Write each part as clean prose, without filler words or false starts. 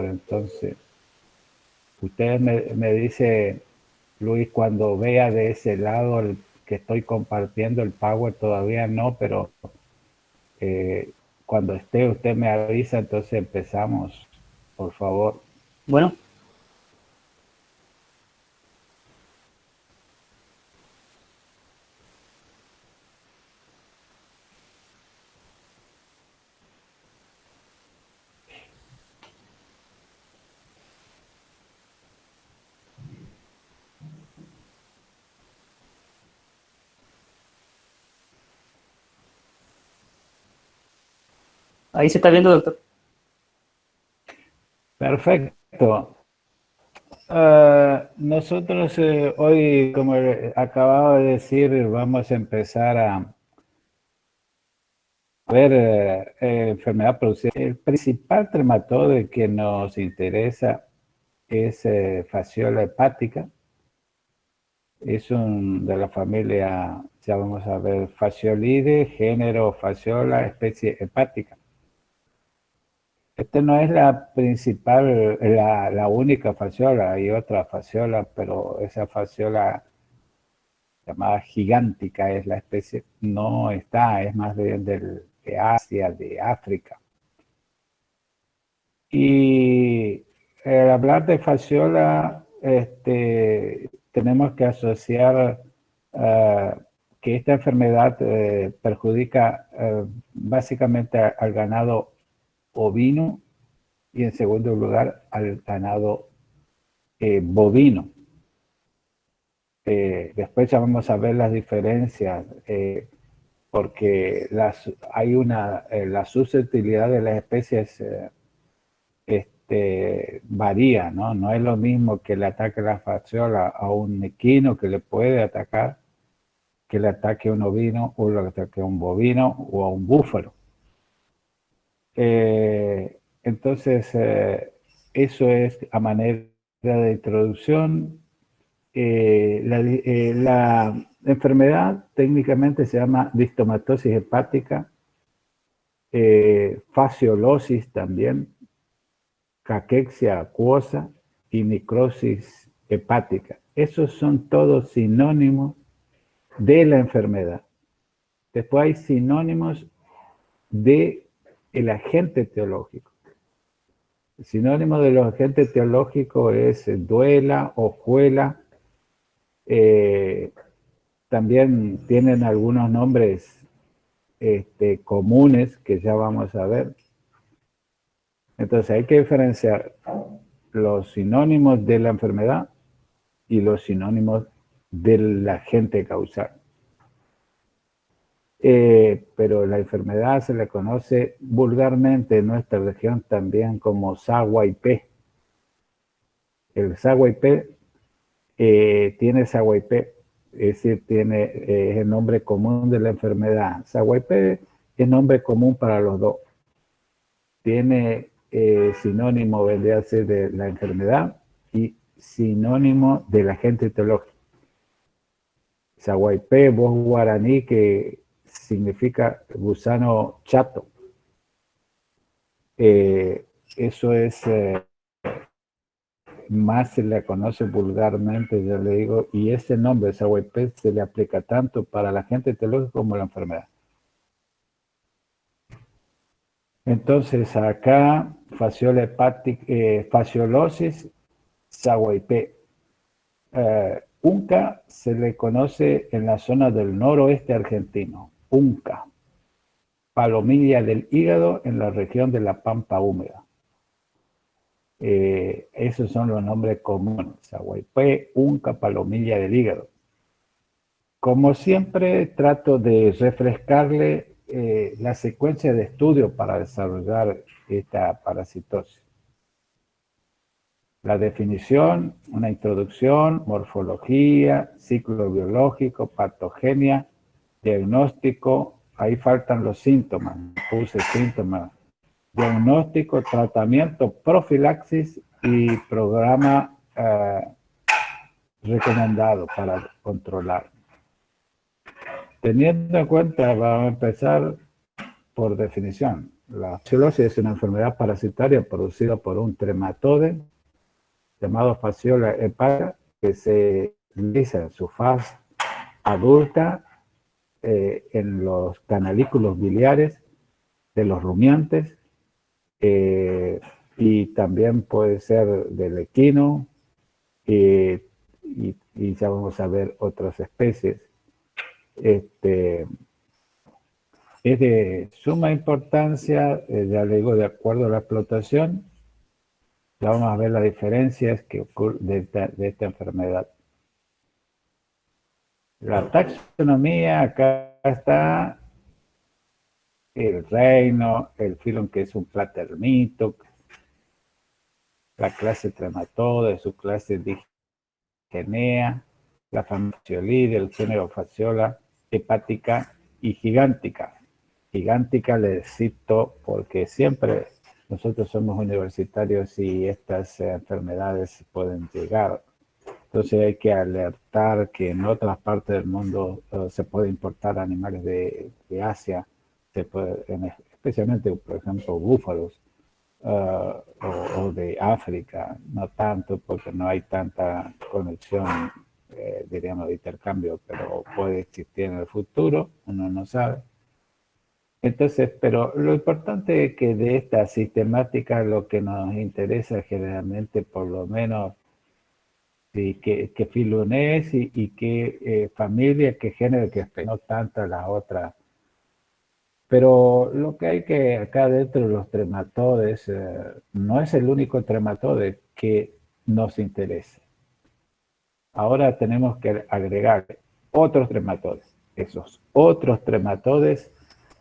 Entonces, usted me dice, Luis, cuando vea de ese lado que estoy compartiendo el Power, todavía no, pero cuando esté usted me avisa, entonces empezamos, por favor. Bueno. Ahí se está viendo, doctor. Perfecto. Nosotros hoy, como acababa de decir, vamos a empezar a ver enfermedad producida. El principal trematoide que nos interesa es fasciola hepática. Es de la familia, ya vamos a ver, Fasciolidae, género Fasciola, especie hepática. Esta no es la principal, la única fasciola, hay otra fasciola, pero esa fasciola llamada gigántica es la especie, no está, es más bien de Asia, de África. Y al hablar de fasciola, tenemos que asociar que esta enfermedad perjudica básicamente al ganado ovino y en segundo lugar al ganado bovino. Después ya vamos a ver las diferencias porque hay la susceptibilidad de las especies varía, ¿no? No es lo mismo que le ataque la fasciola a un equino que le puede atacar, que le ataque a un ovino o le ataque a un bovino o a un búfalo. Entonces, eso es a manera de introducción. La enfermedad técnicamente se llama distomatosis hepática, fasciolosis también, caquexia acuosa y necrosis hepática. Esos son todos sinónimos de la enfermedad. Después hay sinónimos del agente etiológico. El sinónimo de los agentes etiológicos es duela, hojuela. También tienen algunos nombres comunes que ya vamos a ver. Entonces hay que diferenciar los sinónimos de la enfermedad y los sinónimos del agente causal. Pero la enfermedad se le conoce vulgarmente en nuestra región también como SAWIP. El SAWIP tiene SAWIP, es decir, es el nombre común de la enfermedad. SAWIP es nombre común para los dos. Tiene sinónimo, vendría a ser de la enfermedad y sinónimo del agente etiológico. SAWIP, voz guaraní, que significa gusano chato. Eso es, más se le conoce vulgarmente, ya le digo, y ese nombre, SAWIP, se le aplica tanto para el agente etiológico como la enfermedad. Entonces, acá, fasciola hepática, fasciolosis, SAWIP. UNCA se le conoce en la zona del noroeste argentino, UNCA. Palomilla del hígado en la región de la Pampa húmeda. Esos son los nombres comunes, SAWIP, UNCA, palomilla del hígado. Como siempre, trato de refrescarle la secuencia de estudio para desarrollar esta parasitosis. La definición, una introducción, morfología, ciclo biológico, patogenia, diagnóstico, ahí faltan los síntomas, puse síntomas, diagnóstico, tratamiento, profilaxis y programa recomendado para controlar. Teniendo en cuenta, vamos a empezar por definición. La fasciolosis es una enfermedad parasitaria producida por un trematode llamado Fasciola hepática que se realiza en su faz adulta en los canalículos biliares de los rumiantes y también puede ser del equino y ya vamos a ver otras especies. Es de suma importancia, ya le digo, de acuerdo a la explotación, ya vamos a ver las diferencias que ocurren de esta enfermedad. La taxonomía, acá está el reino, el filum que es un platermito, la clase Trematode, su clase Digenea, la familia Fasciolidae, el género Fasciola hepática y gigántica. Gigántica le cito porque siempre nosotros somos universitarios y estas enfermedades pueden llegar. Entonces hay que alertar que en otras partes del mundo se puede importar animales de Asia, especialmente, por ejemplo, búfalos, o de África, no tanto porque no hay tanta conexión, diríamos, de intercambio, pero puede existir en el futuro, uno no sabe. Entonces, pero lo importante es que de esta sistemática lo que nos interesa generalmente, por lo menos, sí, qué filum es y qué familia, qué género, qué especie, no tanto las otras. Pero lo que hay que acá dentro de los trematodes, no es el único trematode que nos interesa. Ahora tenemos que agregar otros trematodes. Esos otros trematodes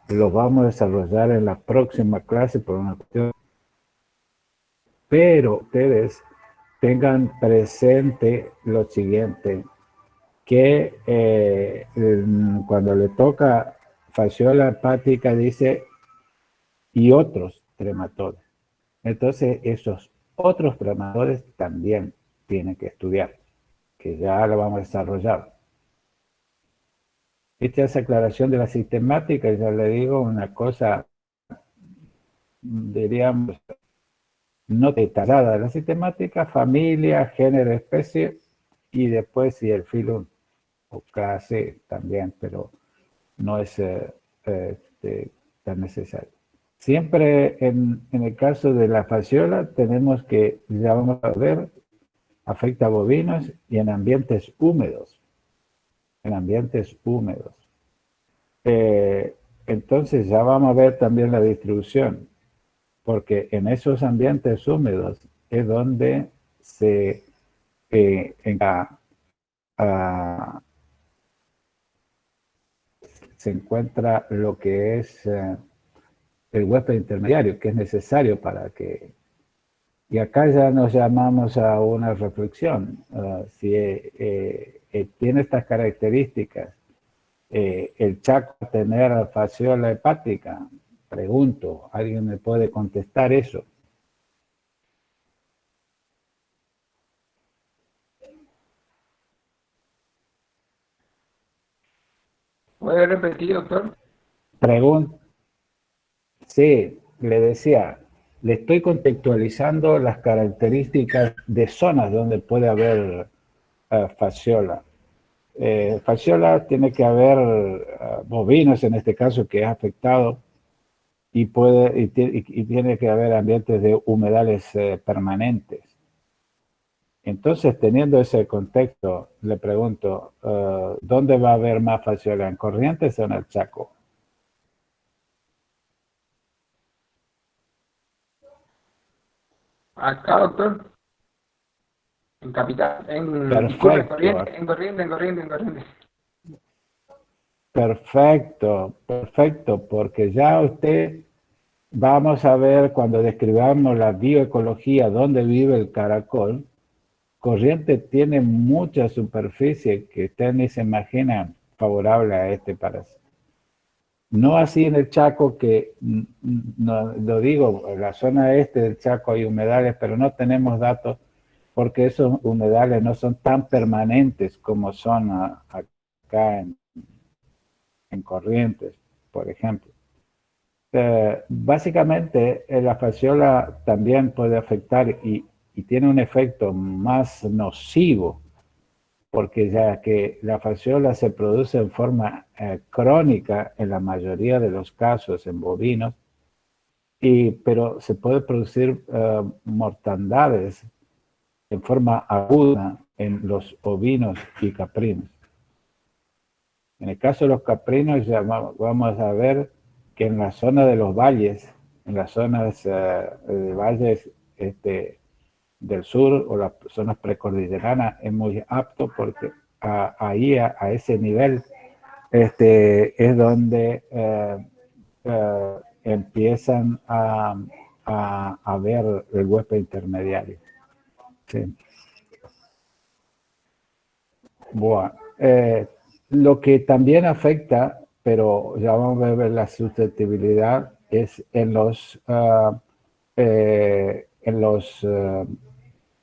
los vamos a desarrollar en la próxima clase por una cuestión. Pero ustedes tengan presente lo siguiente, que cuando le toca fasciola hepática dice y otros trematodes. Entonces esos otros trematodes también tienen que estudiar, que ya lo vamos a desarrollar. Esta es aclaración de la sistemática, ya le digo una cosa, diríamos, no detallada de la sistemática, familia, género, especie, y después si el filum o clase también, pero no es tan necesario. Siempre en el caso de la fasciola tenemos que, ya vamos a ver, afecta a bovinos y en ambientes húmedos. En ambientes húmedos. Entonces ya vamos a ver también la distribución, porque en esos ambientes húmedos es donde se encuentra lo que es el huésped intermediario, que es necesario para que... Y acá ya nos llamamos a una reflexión. Si tiene estas características, el Chaco tener fasciola hepática, pregunto, ¿alguien me puede contestar eso? ¿Puede repetir, doctor? Pregunto. Sí, le decía, le estoy contextualizando las características de zonas donde puede haber fasciola. Fasciola tiene que haber bovinos, en este caso, que es afectado, y tiene que haber ambientes de humedales permanentes. Entonces, teniendo ese contexto, le pregunto, ¿dónde va a haber más fasciola? ¿En Corrientes o en el Chaco? Acá, doctor. En Capital. Perfecto, En Corrientes. perfecto, perfecto, porque ya usted, vamos a ver cuando describamos la bioecología, dónde vive el caracol. Corrientes tiene mucha superficie que usted ni se imagina favorable a este parásito. No así en el Chaco, que no, lo digo, en la zona este del Chaco hay humedales, pero no tenemos datos porque esos humedales no son tan permanentes como son acá en Corrientes, por ejemplo. básicamente, la fasciola también puede afectar y tiene un efecto más nocivo, porque ya que la fasciola se produce en forma crónica en la mayoría de los casos en bovinos, pero se puede producir mortandades en forma aguda en los ovinos y caprinos. En el caso de los caprinos, ya vamos a ver que en la zona de los valles, en las zonas de valles del sur o las zonas precordilleranas, es muy apto porque ahí a ese nivel es donde empiezan a ver el huésped intermediario. Sí. Bueno, lo que también afecta, pero ya vamos a ver la susceptibilidad, es en los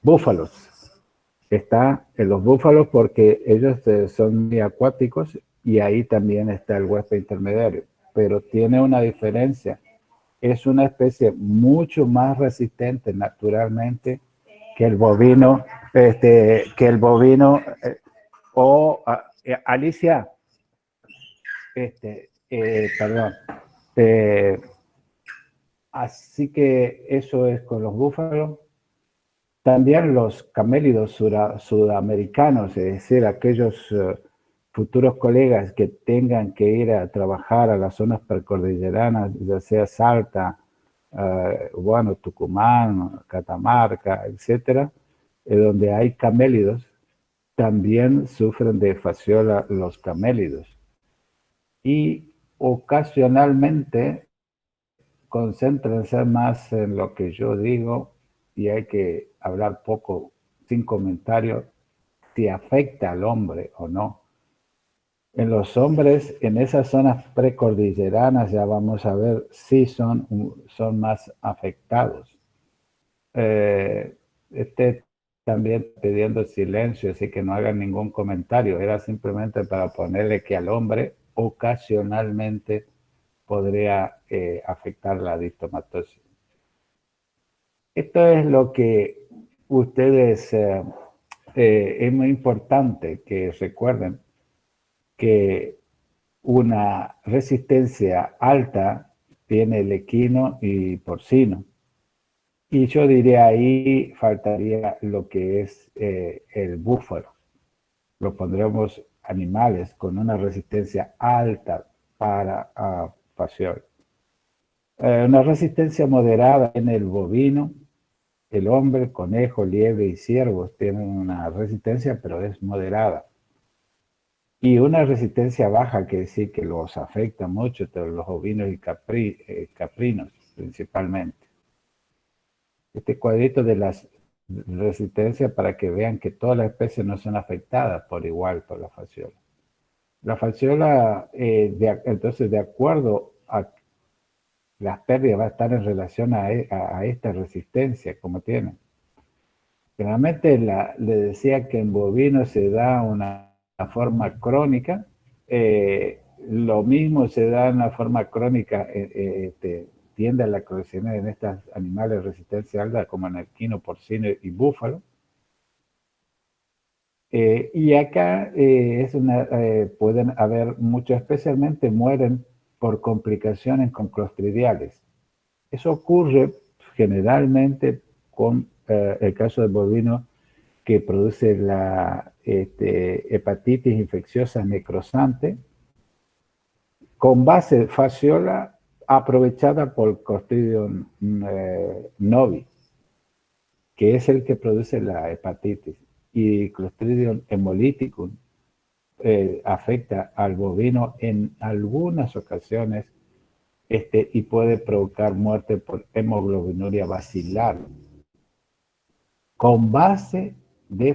búfalos. Está en los búfalos porque ellos son muy acuáticos y ahí también está el huésped intermediario, pero tiene una diferencia. Es una especie mucho más resistente naturalmente que el bovino, Alicia, perdón. Eh, Así que eso es con los búfalos. También los camélidos sudamericanos, es decir, aquellos futuros colegas que tengan que ir a trabajar a las zonas precordilleranas, ya sea Salta, bueno, Tucumán, Catamarca, etcétera, donde hay camélidos, también sufren de fasciola los camélidos. Y ocasionalmente concéntrense más en lo que yo digo y hay que hablar poco, sin comentarios, si afecta al hombre o no. En los hombres, en esas zonas precordilleranas, ya vamos a ver si son más afectados. También pidiendo silencio, así que no hagan ningún comentario. Era simplemente para ponerle que al hombre ocasionalmente podría afectar la distomatosis. Esto es lo que ustedes, es muy importante que recuerden que una resistencia alta tiene el equino y porcino. Y yo diría ahí faltaría lo que es el búfalo. Lo pondremos animales con una resistencia alta para fasciola. Una resistencia moderada en el bovino, el hombre, conejo, liebre y ciervos tienen una resistencia, pero es moderada. Y una resistencia baja, que sí que los afecta mucho, los ovinos y caprinos principalmente. Este cuadrito de las resistencias para que vean que todas las especies no son afectadas por igual por la fasciola. La fasciola, entonces, de acuerdo a las pérdidas, va a estar en relación a esta resistencia como tienen. Generalmente le decía que en bovino se da una forma crónica, lo mismo se da en la forma crónica, tiende a la cronicidad en estos animales de resistencia alta como en equino, porcino y búfalo. Y acá pueden haber muchos, especialmente mueren por complicaciones con clostridiales. Eso ocurre generalmente con el caso del bovino que produce la hepatitis infecciosa necrosante con base fasciola aprovechada por Clostridium novi, que es el que produce la hepatitis, y Clostridium hemolyticum afecta al bovino en algunas ocasiones y puede provocar muerte por hemoglobinuria basilar con base de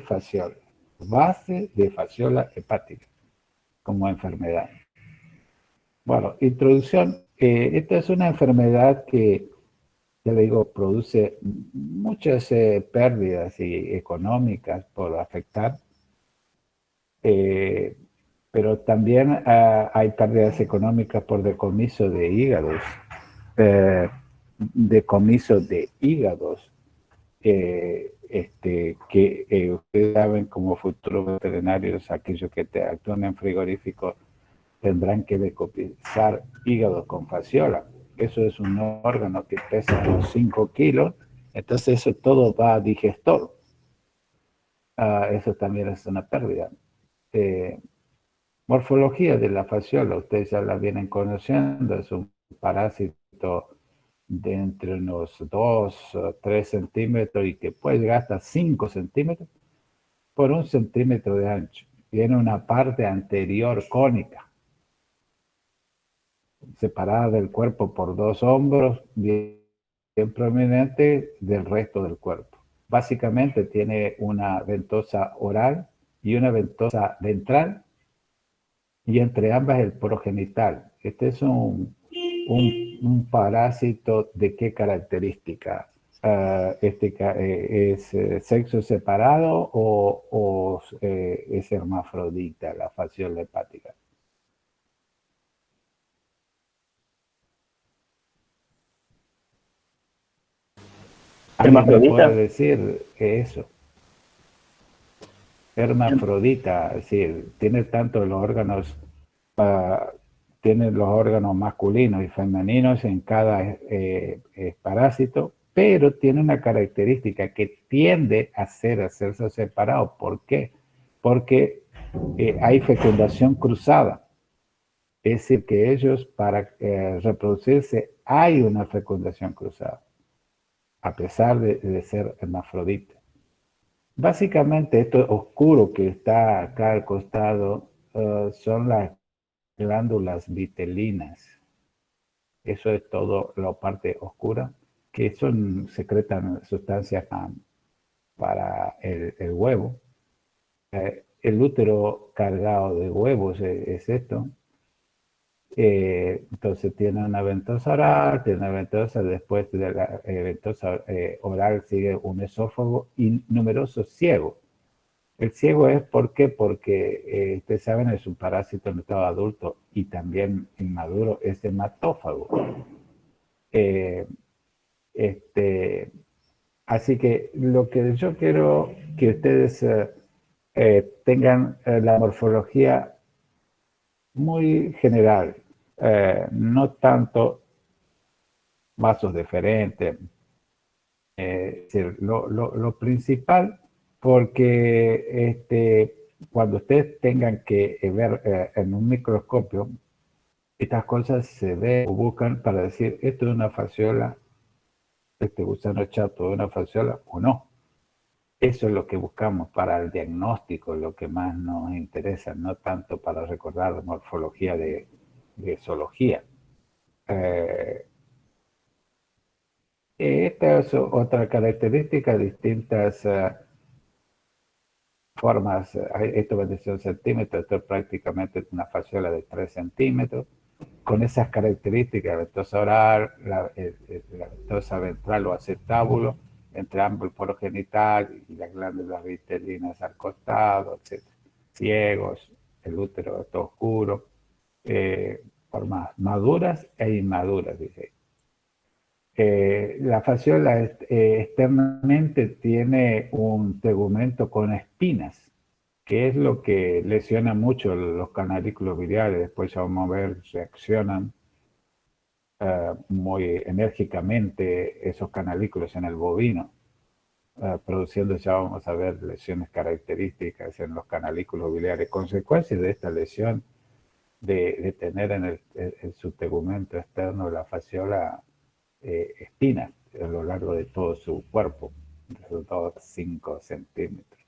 fasciola hepática como enfermedad. Bueno, introducción. Esta es una enfermedad que, ya le digo, produce muchas pérdidas económicas por afectar, pero también hay pérdidas económicas por decomiso de hígados decomiso de hígados, que ustedes saben como futuros veterinarios, aquellos que actúan en frigoríficos tendrán que decomisar hígado con fasciola. Eso es un órgano que pesa unos 5 kilos, entonces eso todo va a digestor. Eso también es una pérdida. Morfología de la fasciola, ustedes ya la vienen conociendo, es un parásito de entre unos 2 o 3 centímetros y que puede llegar hasta 5 centímetros por 1 centímetro de ancho. Tiene una parte anterior cónica, separada del cuerpo por 2 hombros, bien prominente del resto del cuerpo. Básicamente tiene una ventosa oral y una ventosa ventral, y entre ambas el progenital. Este es un parásito de qué característica. ¿Es sexo separado o es hermafrodita la fasciola hepática? ¿Alguien me Hermafrodita. puede decir eso? Hermafrodita, es decir, tiene tanto los órganos, tiene los órganos masculinos y femeninos en cada parásito, pero tiene una característica que tiende a hacerse separado. ¿Por qué? Porque hay fecundación cruzada. Es decir, que ellos para reproducirse hay una fecundación cruzada, a pesar de ser hermafrodita. Básicamente esto oscuro que está acá al costado son las glándulas vitelinas. Eso es todo la parte oscura, que son, secretan sustancias para el huevo. El útero cargado de huevos es esto. Entonces tiene una ventosa oral, tiene una ventosa, después de la ventosa oral sigue un esófago y numerosos ciegos. El ciego es ¿por qué? Porque ustedes saben, es un parásito en estado adulto y también inmaduro, es hematófago. Eh, este, Así que lo que yo quiero que ustedes tengan la morfología muy general, no tanto vasos diferentes, es decir, lo principal, porque cuando ustedes tengan que ver en un microscopio, estas cosas se ven o buscan para decir, esto es una fasciola, este gusano chato es una fasciola o no. Eso es lo que buscamos para el diagnóstico, lo que más nos interesa, no tanto para recordar la morfología de zoología. Esta es otra característica, distintas formas. Esto es de 1 centímetro, esto es prácticamente una fasciola de 3 centímetros, con esas características, la ventosa oral, la ventosa ventral o acetábulo, entre ambos el poro genital y las glándulas vitelinas al costado, etc. Ciegos, el útero todo oscuro, formas maduras e inmaduras, dice. La fasciola externamente tiene un tegumento con espinas, que es lo que lesiona mucho los canalículos biliares. Después ya vamos a ver, reaccionan muy enérgicamente esos canalículos en el bovino, produciendo, ya vamos a ver, lesiones características en los canalículos biliares. Consecuencias de esta lesión de tener en su tegumento externo la fasciola espinas a lo largo de todo su cuerpo, resultado 5 centímetros.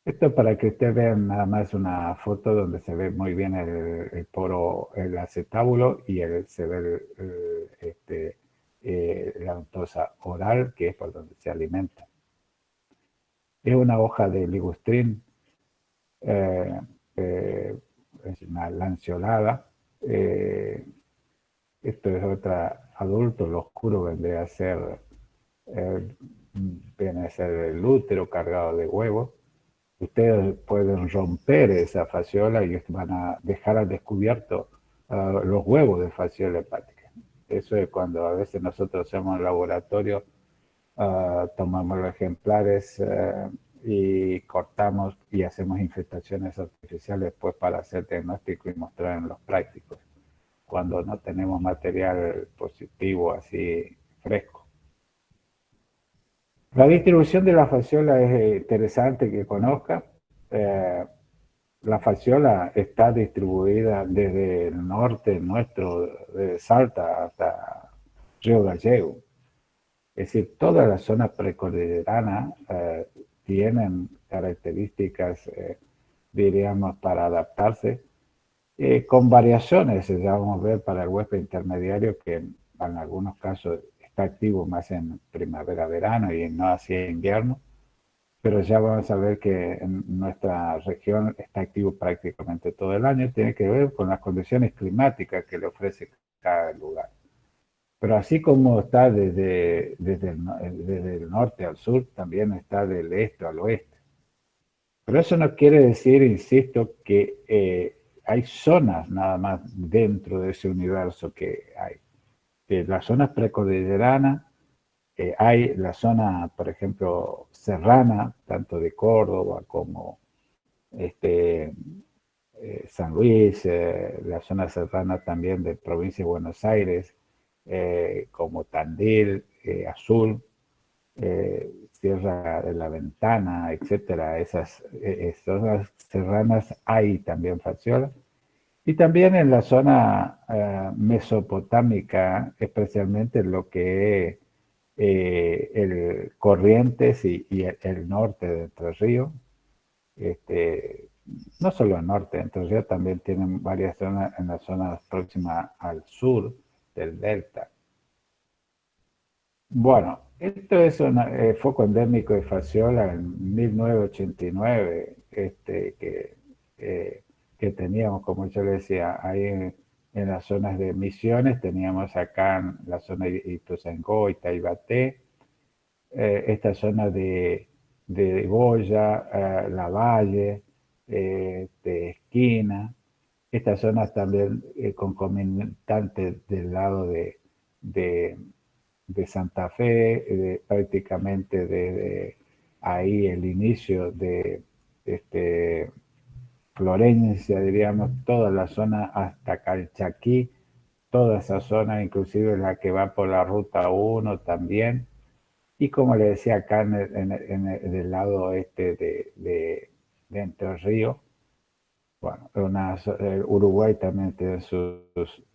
Esto para que ustedes vean nada más una foto donde se ve muy bien el poro, el acetábulo y se ve la ventosa oral, que es por donde se alimenta. Es una hoja de ligustrín, es una lanceolada. Esto es otra adulto, lo oscuro vendría a ser, viene a ser el útero cargado de huevos. Ustedes pueden romper esa fasciola y van a dejar al descubierto los huevos de fasciola hepática. Eso es cuando a veces nosotros hacemos en laboratorio, tomamos los ejemplares y cortamos y hacemos infestaciones artificiales después para hacer diagnóstico y mostrar en los prácticos, cuando no tenemos material positivo así fresco. La distribución de la fasciola es interesante que conozca. La fasciola está distribuida desde el norte nuestro, de Salta hasta Río Gallego. Es decir, toda la zona precordillerana tienen características, diríamos, para adaptarse, con variaciones, ya vamos a ver para el huésped intermediario que en algunos casos está activo más en primavera-verano y no así en invierno, pero ya vamos a ver que en nuestra región está activo prácticamente todo el año, tiene que ver con las condiciones climáticas que le ofrece cada lugar. Pero así como está desde el norte al sur, también está del este al oeste. Pero eso no quiere decir, insisto, que hay zonas nada más dentro de ese universo que hay. Las zonas precordilleranas, hay la zona, por ejemplo, serrana, tanto de Córdoba como San Luis, la zona serrana también de provincia de Buenos Aires, como Tandil, Azul, Sierra de la Ventana, etcétera. Esas zonas serranas hay también fasciola. Y también en la zona mesopotámica, especialmente lo que es el Corrientes y el norte de Entre Ríos. No solo el norte, Entre Ríos también tienen varias zonas en las zonas próximas al sur del delta. Bueno, esto es un foco endémico de fasciola en 1989, que teníamos, como yo le decía, ahí en las zonas de Misiones, teníamos acá en la zona de Ituzaingó y Taibaté, esta zona de Goya, La Valle, de Esquina, estas zonas también concomitantes del lado de Santa Fe, prácticamente desde ahí el inicio de Florencia, diríamos, toda la zona hasta Calchaquí, toda esa zona, inclusive la que va por la ruta 1 también. Y como le decía, acá del lado oeste de Entre Ríos, bueno, Uruguay también tiene sus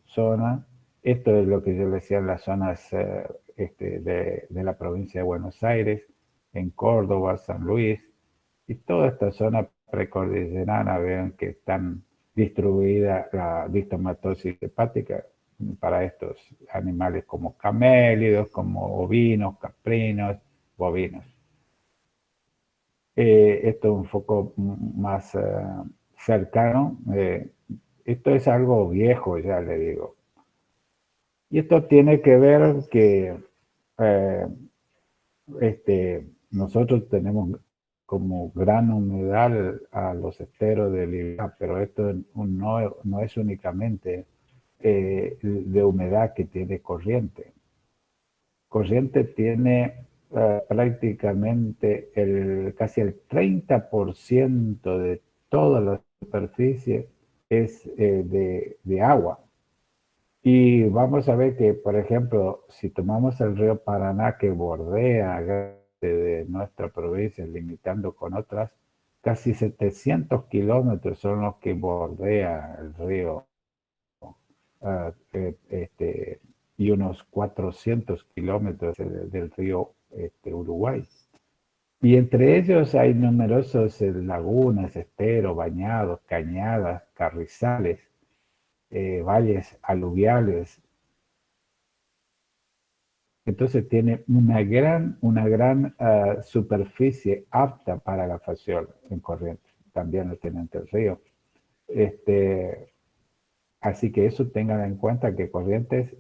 zonas. Esto es lo que yo le decía en las zonas de la provincia de Buenos Aires, en Córdoba, San Luis, y toda esta zona precordillerana, vean que están distribuida la distomatosis hepática para estos animales como camélidos, como ovinos, caprinos, bovinos. Esto es un foco más cercano. Esto es algo viejo, ya le digo. Y esto tiene que ver que nosotros tenemos como gran humedad a los esteros del Ibá, pero esto no es únicamente de humedad que tiene Corriente. Corriente tiene prácticamente casi el 30% de toda la superficie es de agua. Y vamos a ver que, por ejemplo, si tomamos el río Paraná que bordea de nuestra provincia, limitando con otras, casi 700 kilómetros son los que bordea el río y unos 400 kilómetros del río Uruguay. Y entre ellos hay numerosos lagunas, esteros, bañados, cañadas, carrizales, valles aluviales. Entonces tiene una gran superficie apta para la fasciola en corriente. También lo tiene entre el río. Así que eso tengan en cuenta que Corrientes,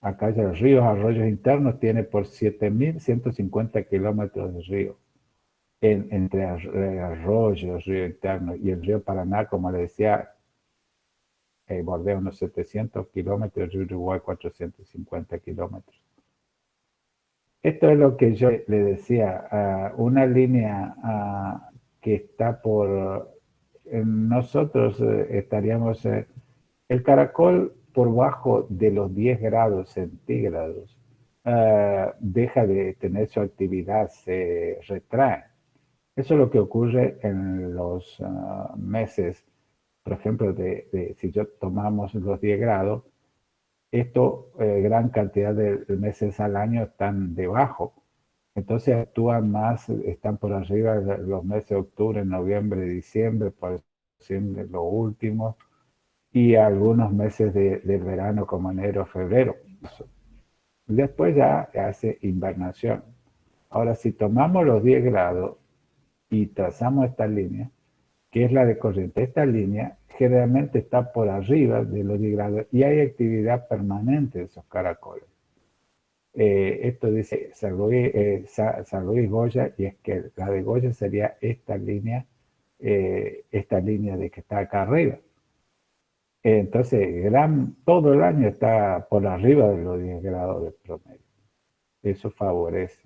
acá hay ríos, arroyos internos, tiene por 7.150 kilómetros de río. Entre arroyos, río interno y el río Paraná, como le decía, bordea unos 700 kilómetros y Uruguay 450 kilómetros. Esto es lo que yo le decía, una línea que está por... nosotros estaríamos... el caracol por bajo de los 10 grados centígrados deja de tener su actividad, se retrae. Eso es lo que ocurre en los meses, por ejemplo, si yo tomamos los 10 grados, esto, gran cantidad de meses al año están debajo. Entonces actúan más, están por arriba de los meses de octubre, noviembre, diciembre, por decir los últimos, y algunos meses del verano como enero, febrero. Después ya hace invernación. Ahora, si tomamos los 10 grados y trazamos esta línea, que es la de corriente, esta línea generalmente está por arriba de los 10 grados y hay actividad permanente de esos caracoles. Esto dice San Luis Goya, y es que la de Goya sería esta línea de que está acá arriba. Entonces, todo el año está por arriba de los 10 grados de promedio. Eso favorece.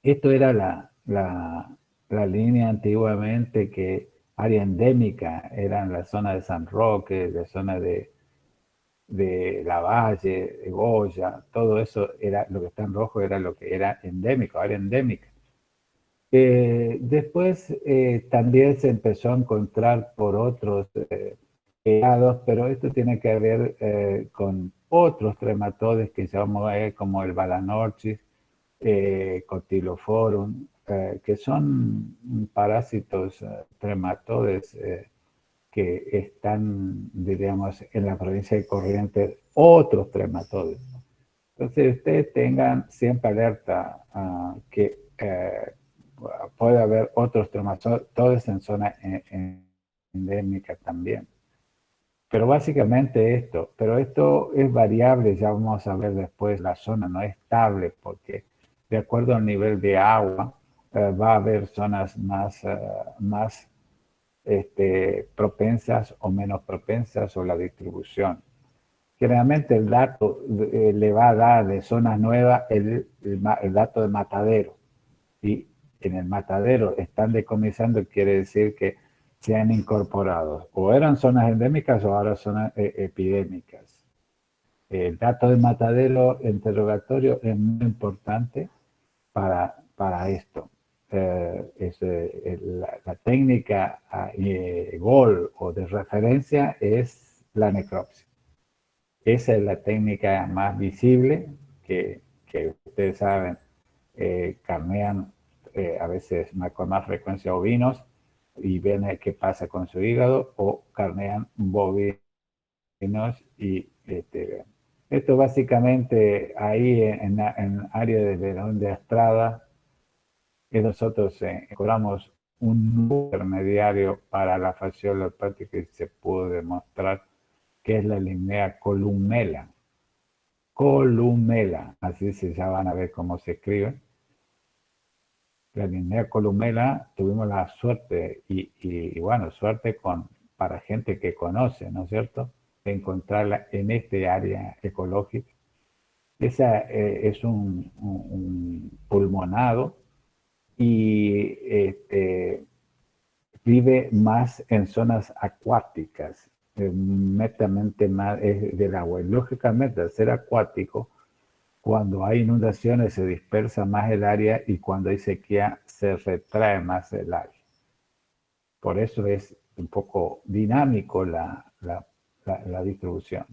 Esto era la línea antiguamente, que área endémica eran la zona de San Roque, la zona de Lavalle, de Goya, todo eso era lo que está en rojo, era lo que era endémico, área endémica. Después también se empezó a encontrar por otros lados, pero esto tiene que ver con otros trematodes que llamamos como el Balanorchis, Cotyloforum, que son parásitos trematodes que están, diríamos, en la provincia de Corrientes, otros trematodes. Entonces ustedes tengan siempre alerta que puede haber otros trematodes en zona endémica también. Pero básicamente esto, pero esto es variable, ya vamos a ver después, la zona no es estable porque de acuerdo al nivel de agua va a haber zonas más propensas o menos propensas, o la distribución. Generalmente el dato le va a dar de zonas nuevas el dato de matadero. Y en el matadero están decomisando, quiere decir que se han incorporado. O eran zonas endémicas o ahora zonas epidémicas. El dato de matadero interrogatorio es muy importante para esto. La técnica GOL o de referencia es la necropsia. Esa es la técnica más visible que ustedes saben, carnean a veces con más frecuencia ovinos y ven qué pasa con su hígado, o carnean bovinos y esto básicamente ahí en área de Verón de Astrada, que nosotros encontramos un intermediario para la fasciola hepática que se pudo demostrar que es la Limnea columela. Columela, así ya van a ver cómo se escribe. La Limnea columela, tuvimos la suerte, y bueno, suerte para gente que conoce, ¿no es cierto?, de encontrarla en este área ecológica. Esa es un pulmonado y vive más en zonas acuáticas, netamente más del agua. Y lógicamente, al ser acuático, cuando hay inundaciones se dispersa más el área, y cuando hay sequía se retrae más el área. Por eso es un poco dinámico la distribución.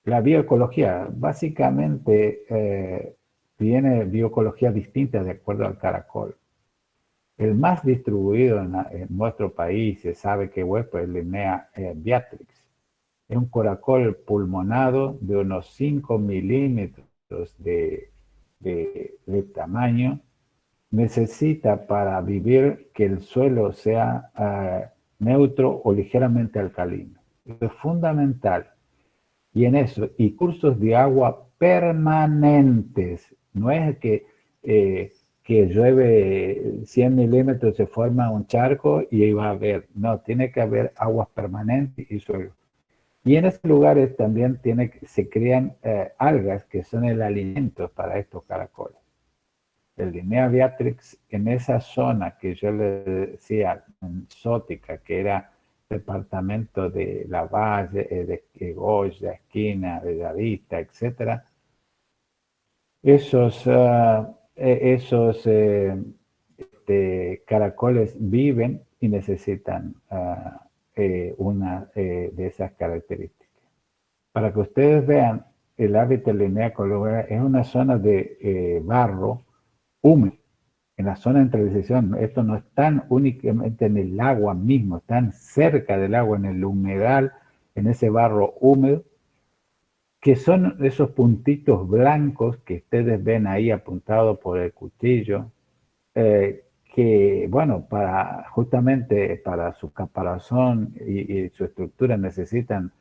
La bioecología, básicamente tiene bioecología distinta de acuerdo al caracol. El más distribuido en nuestro país, se sabe que es el Limnea beatrix. Es un caracol pulmonado de unos 5 milímetros de tamaño. Necesita para vivir que el suelo sea neutro o ligeramente alcalino. Eso es fundamental. Y en eso, y cursos de agua permanentes. No es que que llueve 100 milímetros, se forma un charco y ahí va a haber. No, tiene que haber aguas permanentes y suelo. Y en esos lugares también se crean algas que son el alimento para estos caracoles. El Linnea beatrix en esa zona que yo le decía, exótica, que era departamento de La Valle, de Goya, Esquina, Bellavista, etc. Esos caracoles viven y necesitan una de esas características. Para que ustedes vean, el hábitat Linnea columella es una zona de barro húmedo, en la zona de transición. Esto no están únicamente en el agua mismo, están cerca del agua, en el humedal, en ese barro húmedo, que son esos puntitos blancos que ustedes ven ahí apuntados por el cuchillo, que, bueno, justamente para su caparazón y su estructura necesitan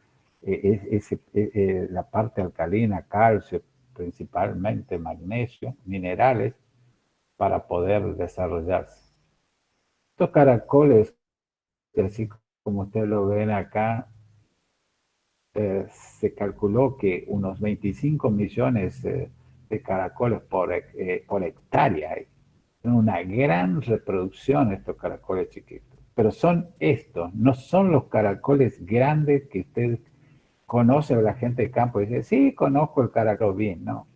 la parte alcalina, calcio, principalmente magnesio, minerales, para poder desarrollarse. Estos caracoles, así como ustedes lo ven acá, se calculó que unos 25 millones de caracoles por hectárea. Son una gran reproducción estos caracoles chiquitos. Pero son estos, no son los caracoles grandes que usted conoce o la gente de campo dice, sí, conozco el caracol bien. No.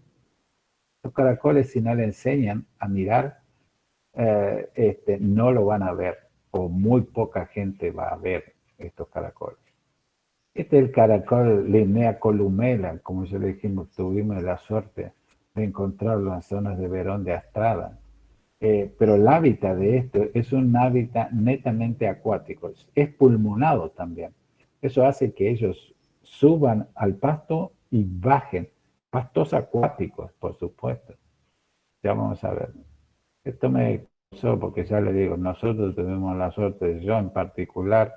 Los caracoles, si no le enseñan a mirar, no lo van a ver, o muy poca gente va a ver estos caracoles. Este es el caracol Linnea columella, como ya le dijimos, tuvimos la suerte de encontrarlo en zonas de Verón de Astrada. Pero el hábitat de esto es un hábitat netamente acuático, es pulmonado también. Eso hace que ellos suban al pasto y bajen, pastos acuáticos, por supuesto. Ya vamos a ver. Esto me causó, porque ya le digo, nosotros tuvimos la suerte, yo en particular,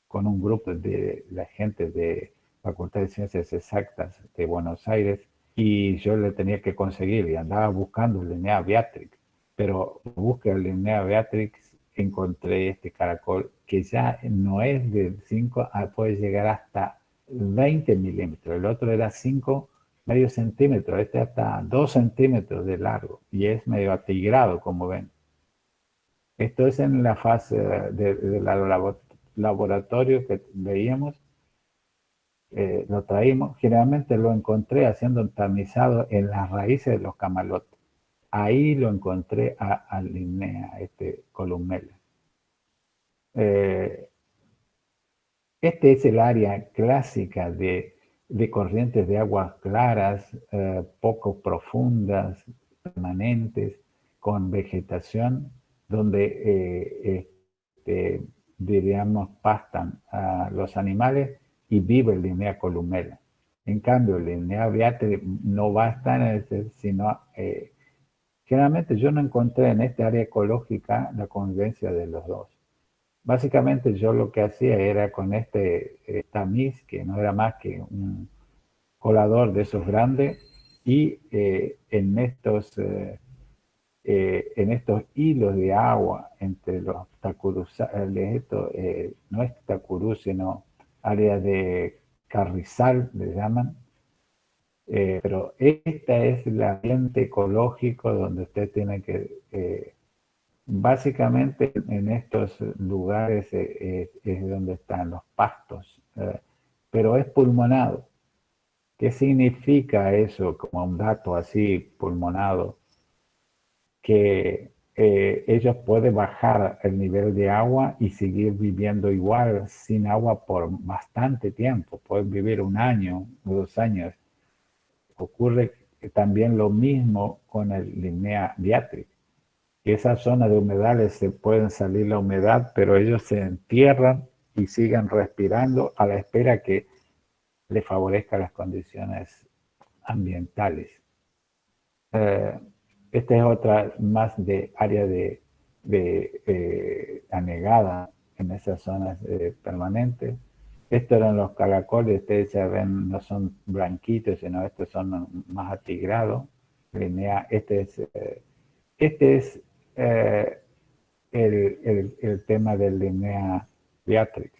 con un grupo de la gente de Facultad de Ciencias Exactas de Buenos Aires, y yo le tenía que conseguir, y andaba buscando el Linnea beatrix, pero busqué el Linnea beatrix, encontré este caracol que ya no es de 5, puede llegar hasta 20 milímetros, el otro era 5 medio centímetros, este hasta 2 centímetros de largo, y es medio atigrado, como ven. Esto es en la fase de la laboratorio que veíamos, lo traímos, generalmente lo encontré haciendo un tamizado en las raíces de los camalotes. Ahí lo encontré a Linnea, columella. Este es el área clásica de corrientes de aguas claras, poco profundas, permanentes, con vegetación, donde diríamos, pastan a los animales y vive el Linnea columella. En cambio, el Linnea beatrix no va a estar en ese, sino generalmente yo no encontré en esta área ecológica la convivencia de los dos. Básicamente yo lo que hacía era con este tamiz, que no era más que un colador de esos grandes, y en estos hilos de agua entre los tacuruzales, no es tacurú, sino áreas de carrizal, le llaman, pero esta es el ambiente ecológico donde usted tiene que, básicamente en estos lugares es donde están los pastos, pero es pulmonado. ¿Qué significa eso como un dato así, pulmonado? Que ellos pueden bajar el nivel de agua y seguir viviendo igual sin agua por bastante tiempo. Pueden vivir 1 año o 2 años. Ocurre también lo mismo con el Linnea beatrix. Que esas zonas de humedales se pueden salir la humedad, pero ellos se entierran y siguen respirando a la espera que les favorezcan las condiciones ambientales. Esta es otra más de área de anegada en esas zonas permanentes. Estos eran los caracoles, ustedes ya ven, no son blanquitos, sino estos son más atigrados. Este es Este es el tema del Linnea Beatrix.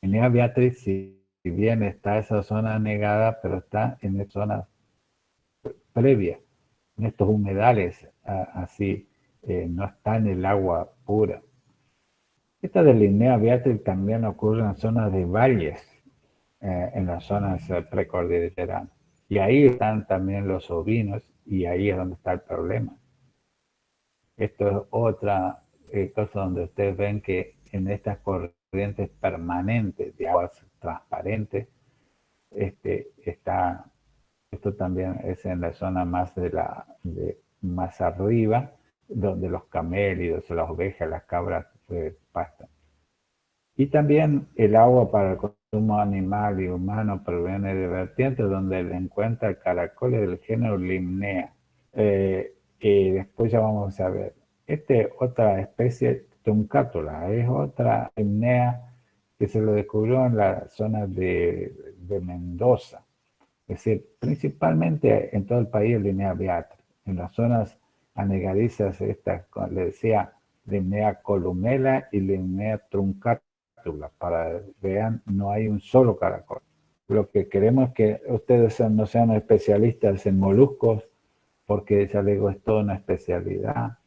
Linnea Beatrix, si bien está esa zona negada, pero está en la zona previa, en estos humedales, así, no está en el agua pura. Esta de Linnea Beatrix también ocurre en zonas de valles, en las zonas precordilleranas. Y ahí están también los ovinos, y ahí es donde está el problema. Esto es otra cosa donde ustedes ven que en estas corrientes permanentes de aguas transparentes, esto también es en la zona más más arriba, donde los camélidos, las ovejas, las cabras pastan. Y también el agua para el consumo animal y humano proviene de vertientes donde se encuentra caracoles del género Limnea. Y después ya vamos a ver. Otra especie, Truncatula, es otra Limnea que se lo descubrió en la zona de Mendoza. Es decir, principalmente en todo el país Linnea Beatrix. En las zonas anegadizas, le decía Linnea columela y Linnea truncatula. Para vean, no hay un solo caracol. Lo que queremos es que ustedes no sean especialistas en moluscos, porque ya les digo, es toda una especialidad,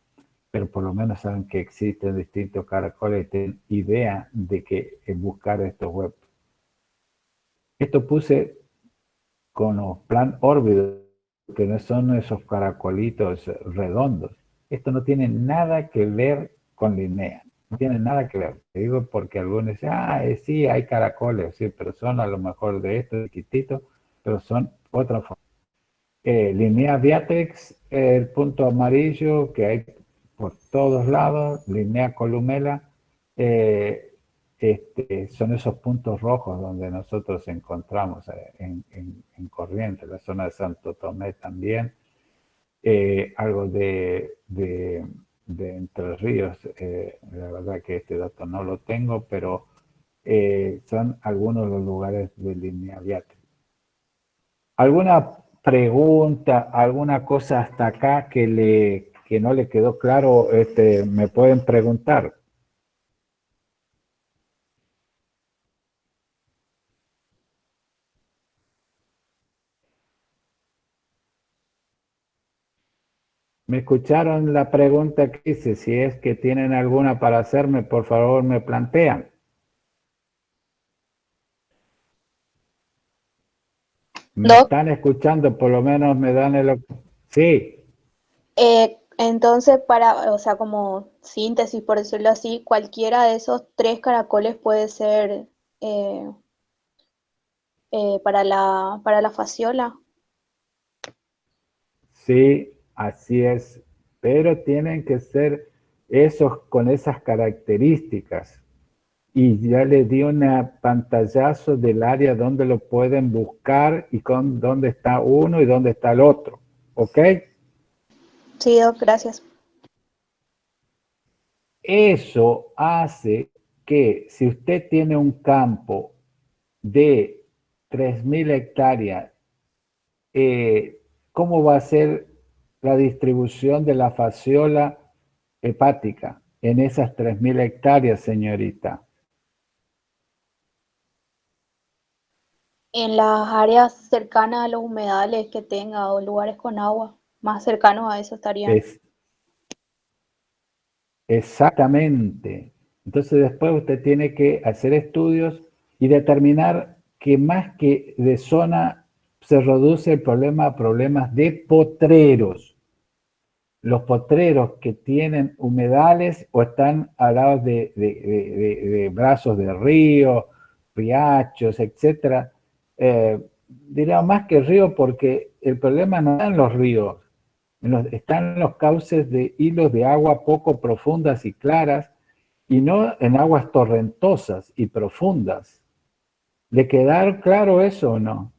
pero por lo menos saben que existen distintos caracoles y tienen idea de que buscar estos huevos. Esto puse con los plan órbidos, que no son esos caracolitos redondos. Esto no tiene nada que ver con Linnea. No tiene nada que ver. Te digo porque algunos dicen, sí, hay caracoles, sí, pero son a lo mejor de esto, chiquititos, pero son otra forma. Linnea Beatrix, el punto amarillo que hay por todos lados, Linnea columela, son esos puntos rojos donde nosotros encontramos en Corrientes, la zona de Santo Tomé también, algo de Entre Ríos, la verdad que este dato no lo tengo, pero son algunos de los lugares de Linnea Beatrix. ¿Alguna pregunta, alguna cosa hasta acá que no le quedó claro? Me pueden preguntar. ¿Me escucharon la pregunta que hice? Si es que tienen alguna para hacerme, por favor me plantean. ¿Me están escuchando? Por lo menos me dan el... Sí. Entonces, o sea, como síntesis, por decirlo así, cualquiera de esos 3 caracoles puede ser para la fasciola. Sí, así es, pero tienen que ser esos con esas características. Y ya les di una pantallazo del área donde lo pueden buscar y con dónde está uno y dónde está el otro. ¿Ok? Sí, Doc, gracias. Eso hace que si usted tiene un campo de 3.000 hectáreas, ¿cómo va a ser la distribución de la fasciola hepática en esas 3.000 hectáreas, señorita? En las áreas cercanas a los humedales que tenga o lugares con agua, más cercanos a eso estarían. Exactamente. Entonces después usted tiene que hacer estudios y determinar que más que de zona se reduce el problema a problemas de potreros. Los potreros que tienen humedales o están al lado de brazos de río, riachos, etc. Diríamos más que río porque el problema no está en los ríos, están los cauces de hilos de agua poco profundas y claras y no en aguas torrentosas y profundas. ¿Le quedaron claro eso o no?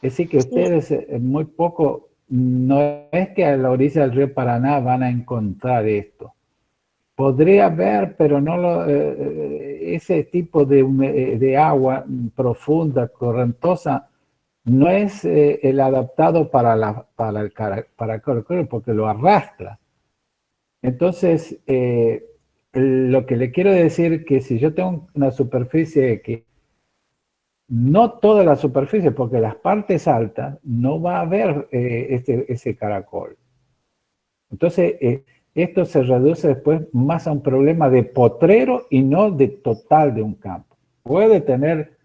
Es decir, que ustedes muy poco, no es que a la orilla del río Paraná van a encontrar esto. Podría haber, pero no ese tipo de agua profunda, correntosa, no es el adaptado para el caracol porque lo arrastra. Entonces, lo que le quiero decir que si yo tengo una superficie que no toda la superficie, porque las partes altas no va a haber ese caracol. Entonces, esto se reduce después más a un problema de potrero y no de total de un campo. Puede tener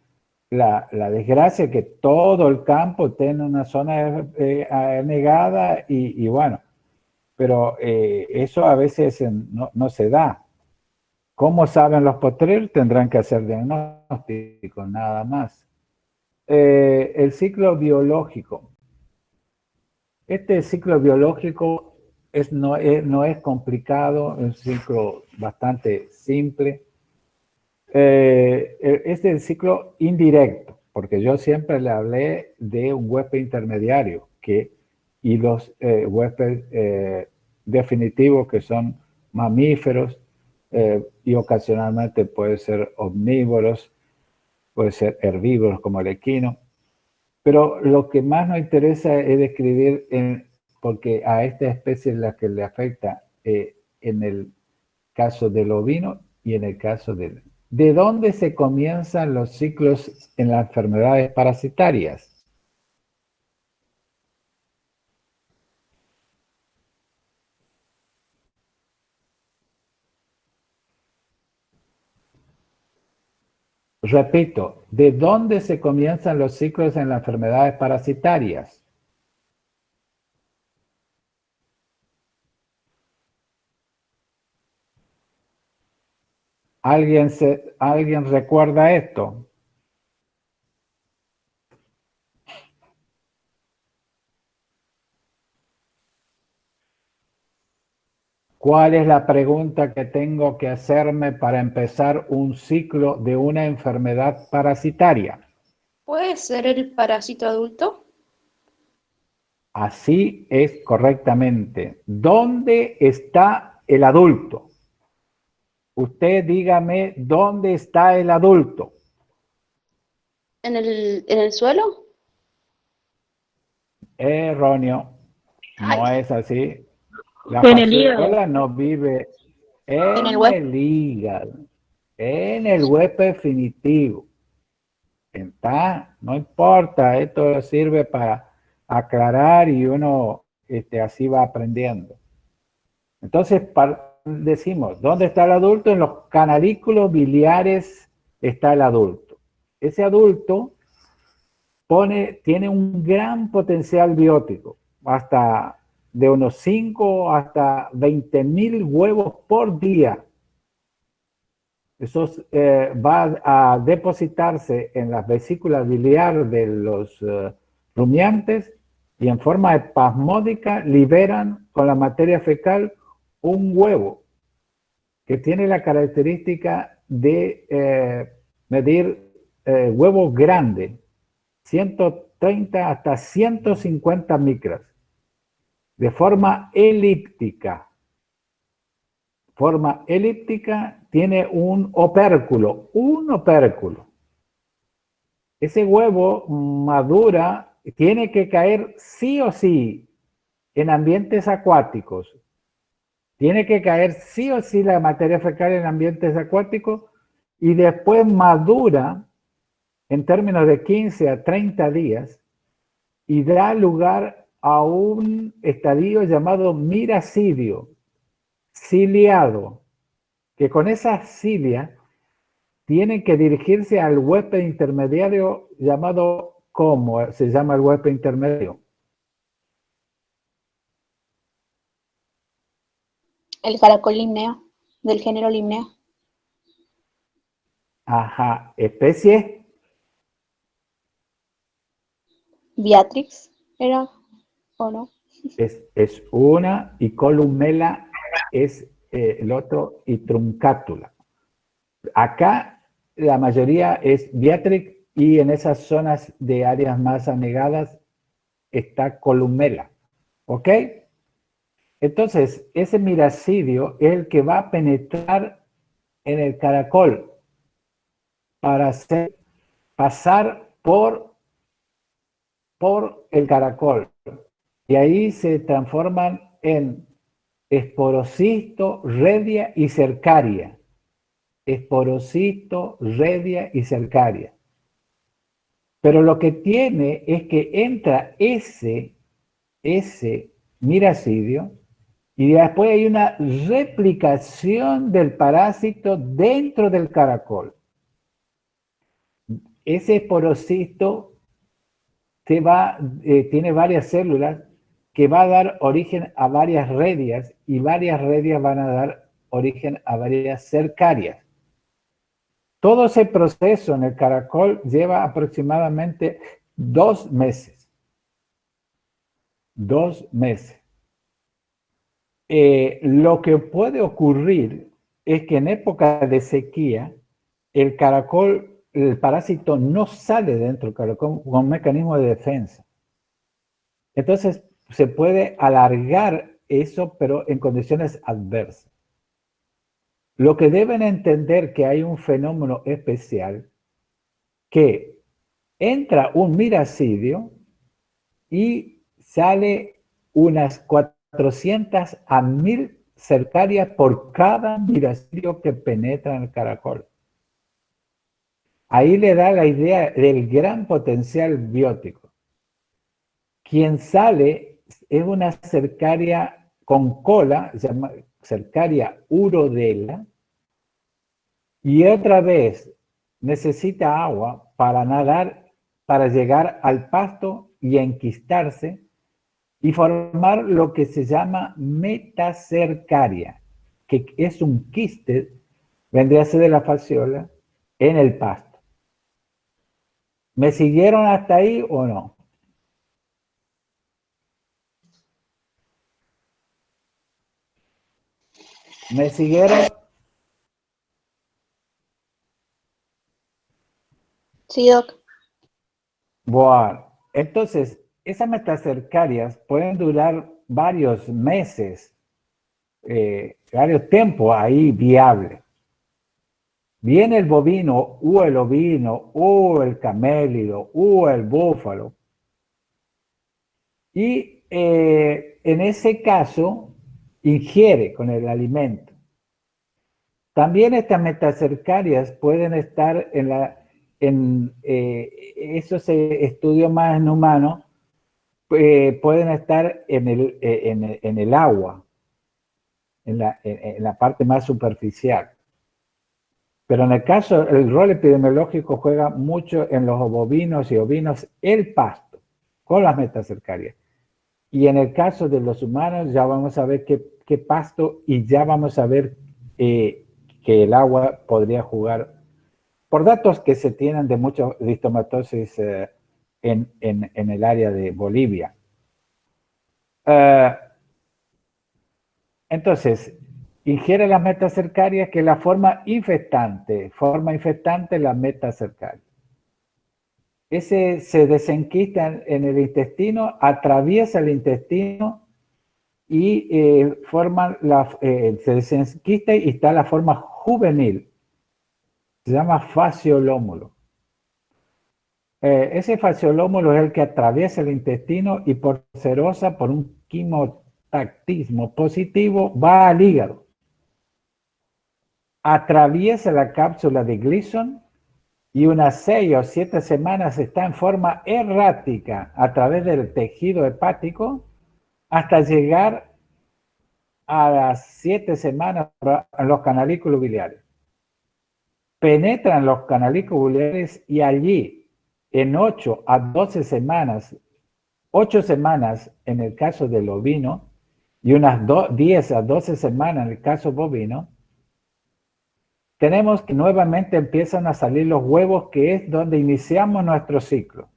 la desgracia que todo el campo tiene una zona anegada y bueno, pero eso a veces no se da. ¿Cómo saben los potreros? Tendrán que hacer diagnóstico, nada más. El ciclo biológico. Este ciclo biológico no es complicado, es un ciclo bastante simple. Este es el ciclo indirecto, porque yo siempre le hablé de un huésped intermediario y los huéspedes definitivos que son mamíferos y ocasionalmente pueden ser omnívoros, puede ser herbívoros como el equino. Pero lo que más nos interesa es describir, porque a esta especie es la que le afecta en el caso del ovino y en el caso del... ¿De dónde se comienzan los ciclos en las enfermedades parasitarias? Repito, ¿de dónde se comienzan los ciclos en las enfermedades parasitarias? ¿Alguien recuerda esto? ¿Cuál es la pregunta que tengo que hacerme para empezar un ciclo de una enfermedad parasitaria? ¿Puede ser el parásito adulto? Así es correctamente. ¿Dónde está el adulto? Usted dígame, ¿dónde está el adulto? ¿En el suelo? Erróneo. No Ay. es así. La En el hígado. fasciola no vive En el en huésped. el hígado, en el huésped definitivo. ¿Está? No importa, esto sirve para aclarar y uno así va aprendiendo. Entonces, decimos, ¿dónde está el adulto? En los canalículos biliares está el adulto. Ese adulto tiene un gran potencial biótico, hasta de unos 5 hasta 20.000 huevos por día. Eso va a depositarse en las vesículas biliares de los rumiantes y en forma espasmódica liberan con la materia fecal un huevo que tiene la característica de medir huevos grandes, 130 hasta 150 micras, de forma elíptica. Forma elíptica, tiene un opérculo. Ese huevo madura, tiene que caer sí o sí en ambientes acuáticos. Tiene que caer sí o sí la materia fecal en ambientes acuáticos y después madura en términos de 15 a 30 días y da lugar a un estadio llamado miracidio, ciliado, que con esa cilia tienen que dirigirse al huésped intermediario llamado, ¿cómo se llama el huésped intermedio? El caracol limnea, del género limnea. Ajá, especie. Beatrix, ¿era o no? Es una y columela es el otro y truncátula. Acá la mayoría es Beatrix y en esas zonas de áreas más anegadas está columela. ¿Ok? Entonces, ese miracidio es el que va a penetrar en el caracol para pasar por por el caracol. Y ahí se transforman en esporocisto, redia y cercaria. Esporocisto, redia y cercaria. Pero lo que tiene es que entra ese miracidio y después hay una replicación del parásito dentro del caracol. Ese esporocisto tiene varias células que va a dar origen a varias redias y varias redias van a dar origen a varias cercarias. Todo ese proceso en el caracol lleva aproximadamente 2 meses. 2 meses. Lo que puede ocurrir es que en época de sequía, el caracol, el parásito no sale dentro del caracol con un mecanismo de defensa. Entonces, se puede alargar eso, pero en condiciones adversas. Lo que deben entender que hay un fenómeno especial que entra un miracidio y sale unas 400 a 1000 cercarias por cada miracidio que penetra en el caracol. Ahí le da la idea del gran potencial biótico. Quien sale es una cercaria con cola, se llama cercaria urodela, y otra vez necesita agua para nadar, para llegar al pasto y enquistarse y formar lo que se llama metacercaria, que es un quiste, vendría a ser de la fasciola, en el pasto. ¿Me siguieron hasta ahí o no? ¿Me siguieron? Sí, Doc. Bueno, entonces, esas metacercarias pueden durar varios meses, varios tiempos ahí viable. Viene el bovino, o el ovino, o el camélido, o el búfalo. Y en ese caso, ingiere con el alimento. También estas metacercarias pueden estar esos estudios más en humanos, pueden estar en el agua, en la parte más superficial. Pero en el caso, el rol epidemiológico juega mucho en los bovinos y ovinos, el pasto, con las metacercarias. Y en el caso de los humanos, ya vamos a ver qué pasto y ya vamos a ver que el agua podría jugar, por datos que se tienen de mucha distomatosis en el área de Bolivia. Entonces, ingiere las metacercarias, que es la forma infectante la metacercaria. Ese se desenquista en el intestino, atraviesa el intestino y se desenquista y está la forma juvenil. Se llama fasciolómulo. Ese fasciolómulo es el que atraviesa el intestino y por serosa, por un quimotactismo positivo, va al hígado. Atraviesa la cápsula de Gleason y unas 6 o 7 semanas está en forma errática a través del tejido hepático hasta llegar a las 7 semanas en los canalículos biliares. Penetran los canalículos biliares y allí en 8 a 12 semanas, 8 semanas en el caso del ovino y unas 10 a 12 semanas en el caso bovino, tenemos que nuevamente empiezan a salir los huevos, que es donde iniciamos nuestro ciclo.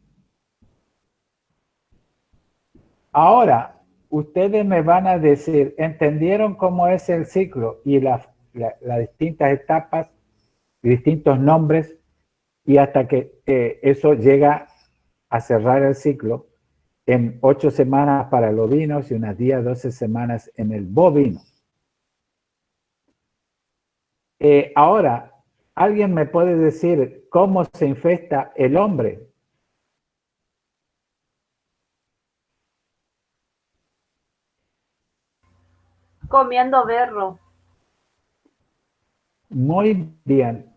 Ahora, ustedes me van a decir, ¿entendieron cómo es el ciclo y las distintas etapas, distintos nombres, y hasta que eso llega a cerrar el ciclo en 8 semanas para el ovino y unas 10 a 12 semanas en el bovino? Ahora, ¿alguien me puede decir cómo se infecta el hombre? Comiendo berro. Muy bien,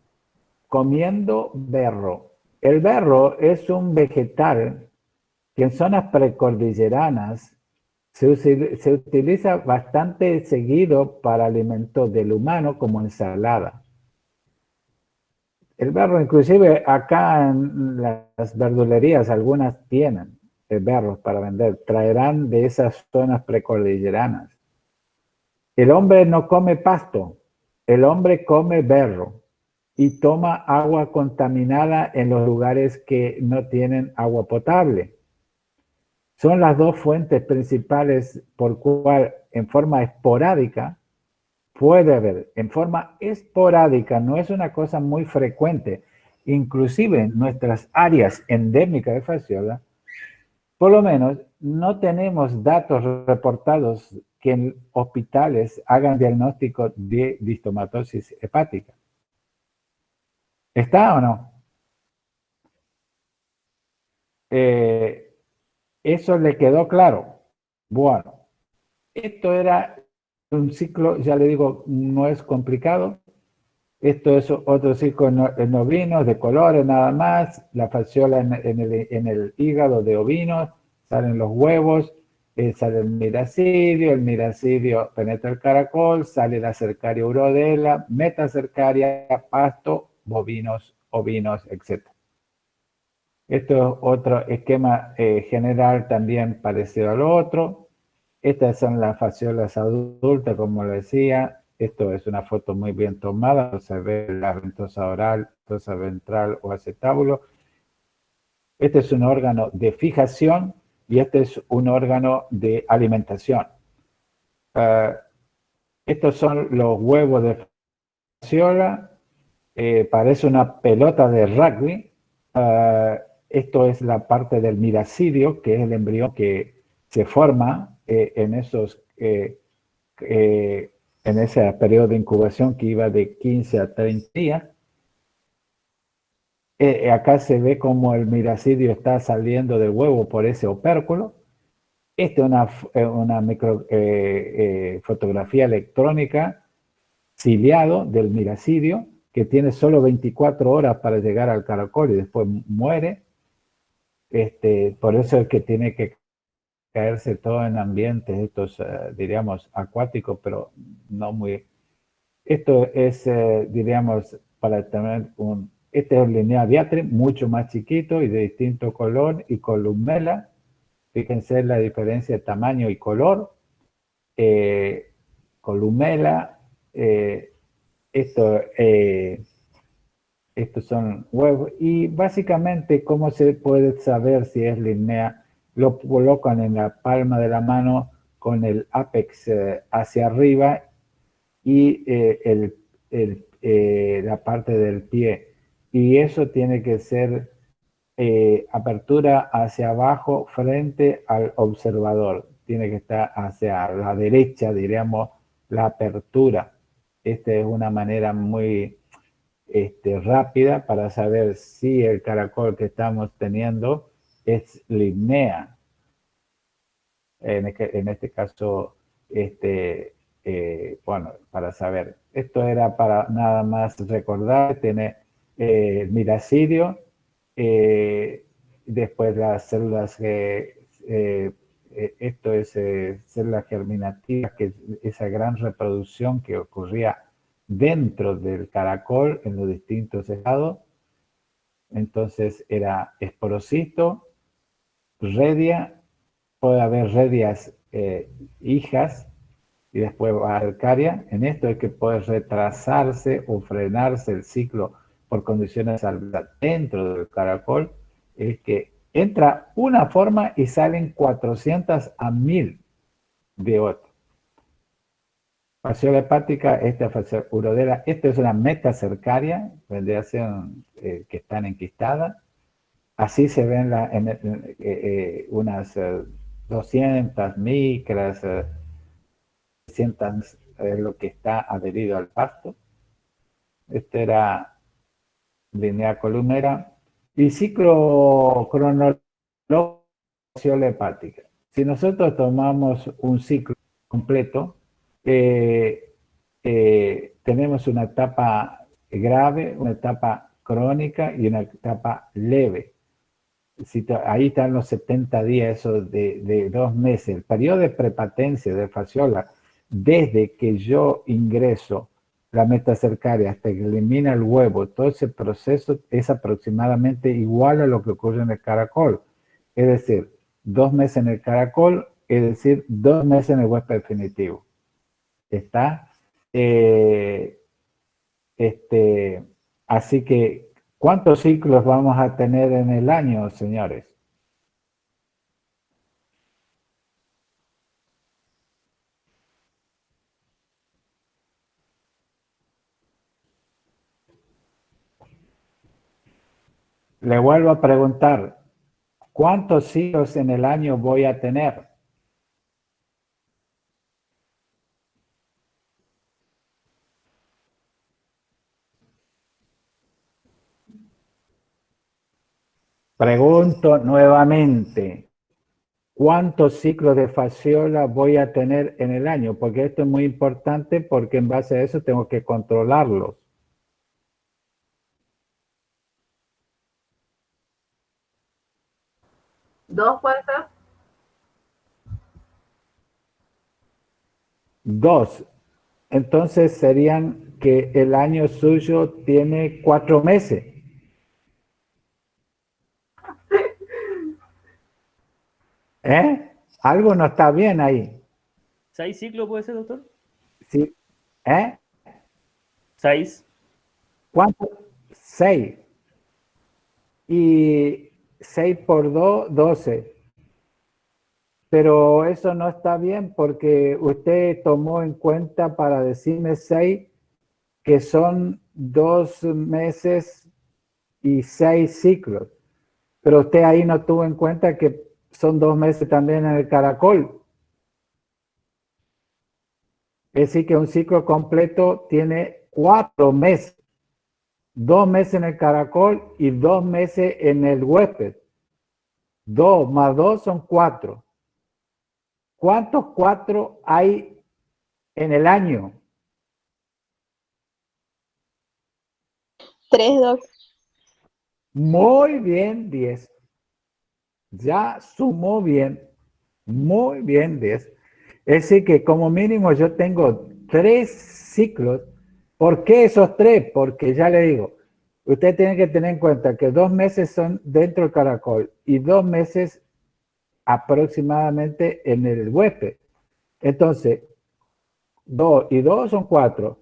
comiendo berro. El berro es un vegetal que en zonas precordilleranas se utiliza bastante seguido para alimentos del humano como ensalada. El berro, inclusive acá en las verdulerías, algunas tienen berros para vender, traerán de esas zonas precordilleranas. El hombre no come pasto, el hombre come berro y toma agua contaminada en los lugares que no tienen agua potable. Son las dos fuentes principales por cual en forma esporádica puede haber, en forma esporádica, no es una cosa muy frecuente, inclusive en nuestras áreas endémicas de fasciola, por lo menos no tenemos datos reportados que en hospitales hagan diagnóstico de distomatosis hepática. ¿Está o no? ¿Eso le quedó claro? Bueno, esto era un ciclo, ya le digo, no es complicado. Esto es otro ciclo en ovinos, de colores nada más. La fasciola en el hígado de ovinos, salen los huevos, sale el miracidio penetra el caracol, sale la cercaria urodela, metacercaria, pasto, bovinos, ovinos, etc. Esto es otro esquema general también parecido al otro. Estas son las fasciolas adultas, como lo decía. Esto es una foto muy bien tomada. Se ve la ventosa oral, ventosa ventral o acetábulo. Este es un órgano de fijación y este es un órgano de alimentación. Estos son los huevos de fasciola. Parece una pelota de rugby. Esto es la parte del miracidio, que es el embrión que se forma en ese periodo de incubación que iba de 15 a 30 días. Acá se ve como el miracidio está saliendo del huevo por ese opérculo. Esta es una fotografía electrónica ciliado del miracidio, que tiene solo 24 horas para llegar al caracol y después muere. Por eso es que tiene que caerse todo en ambientes estos, diríamos, acuáticos, pero no muy... Esto es, diríamos, para tener este es un Linnea diatri, mucho más chiquito y de distinto color, y columela. Fíjense la diferencia de tamaño y color. Columela, estos son huevos. Y básicamente, ¿cómo se puede saber si es Linnea? Lo colocan en la palma de la mano con el ápex hacia arriba y la parte del pie. Y eso tiene que ser apertura hacia abajo frente al observador. Tiene que estar hacia la derecha, diríamos, la apertura. Esta es una manera muy rápida para saber si el caracol que estamos teniendo es Linnea. En este caso, bueno, para saber. Esto era para nada más recordar, tiene miracidio, después las células, esto es células germinativas, que es esa gran reproducción que ocurría dentro del caracol en los distintos estados. Entonces era esporocito, redia, puede haber redias hijas y después va a arcaria. En esto es que puede retrasarse o frenarse el ciclo por condiciones adversas dentro del caracol. Es que entra una forma y salen 400 a 1000 de otra. Fasciola hepática, esta es fasciola urodela, esta es una metacercaria, vendría a ser que están enquistadas. Así se ven unas 200 micras, 300 es lo que está adherido al pasto. Este era Linnea columera. Y ciclo cronológico de fasciola hepática. Si nosotros tomamos un ciclo completo, tenemos una etapa grave, una etapa crónica y una etapa leve. Ahí están los 70 días, eso de 2 meses. El periodo de prepatencia de fasciola, desde que yo ingreso la metacercaria hasta que elimina el huevo, todo ese proceso es aproximadamente igual a lo que ocurre en el caracol. Es decir, 2 meses en el caracol, es decir, 2 meses en el huésped definitivo. ¿Está? Así que, ¿cuántos ciclos vamos a tener en el año, señores? Le vuelvo a preguntar, ¿cuántos ciclos en el año voy a tener? Pregunto nuevamente, ¿cuántos ciclos de fasciola voy a tener en el año? Porque esto es muy importante porque en base a eso tengo que controlarlos. ¿Dos puede ser? 2. Entonces serían que el año suyo tiene 4 meses. ¿Eh? Algo no está bien ahí. 6 ciclos puede ser, doctor. Sí. ¿Eh? 6. ¿Cuánto? 6. Y 6 por 2, 12. Pero eso no está bien porque usted tomó en cuenta para decirme 6 que son 2 meses y 6 ciclos. Pero usted ahí no tuvo en cuenta que son 2 meses también en el caracol. Es decir, que un ciclo completo tiene 4 meses. 2 meses en el caracol y 2 meses en el huésped. 2 más 2 son 4. ¿Cuántos 4 hay en el año? 3, Doc. Muy bien, 10. Ya sumó bien. Muy bien, 10. Es decir, que como mínimo yo tengo 3 ciclos. ¿Por qué esos 3? Porque ya le digo, usted tiene que tener en cuenta que 2 meses son dentro del caracol y 2 meses aproximadamente en el huésped. Entonces, 2 y 2 son 4.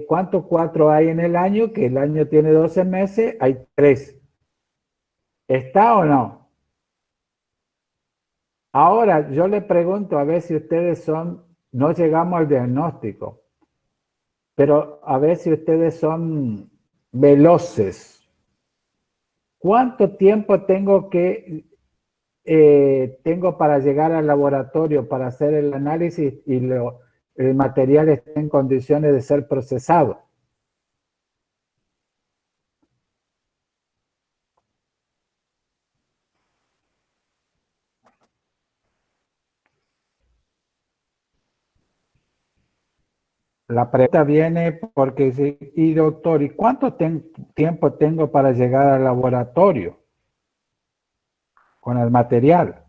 ¿Cuántos 4 hay en el año? Que el año tiene 12 meses, hay 3. ¿Está o no? Ahora yo le pregunto a ver si ustedes no llegamos al diagnóstico, pero a ver si ustedes son veloces. ¿Cuánto tiempo tengo para llegar al laboratorio para hacer el análisis y el material esté en condiciones de ser procesado? La pregunta viene porque, y doctor, ¿y cuánto tiempo tengo para llegar al laboratorio con el material?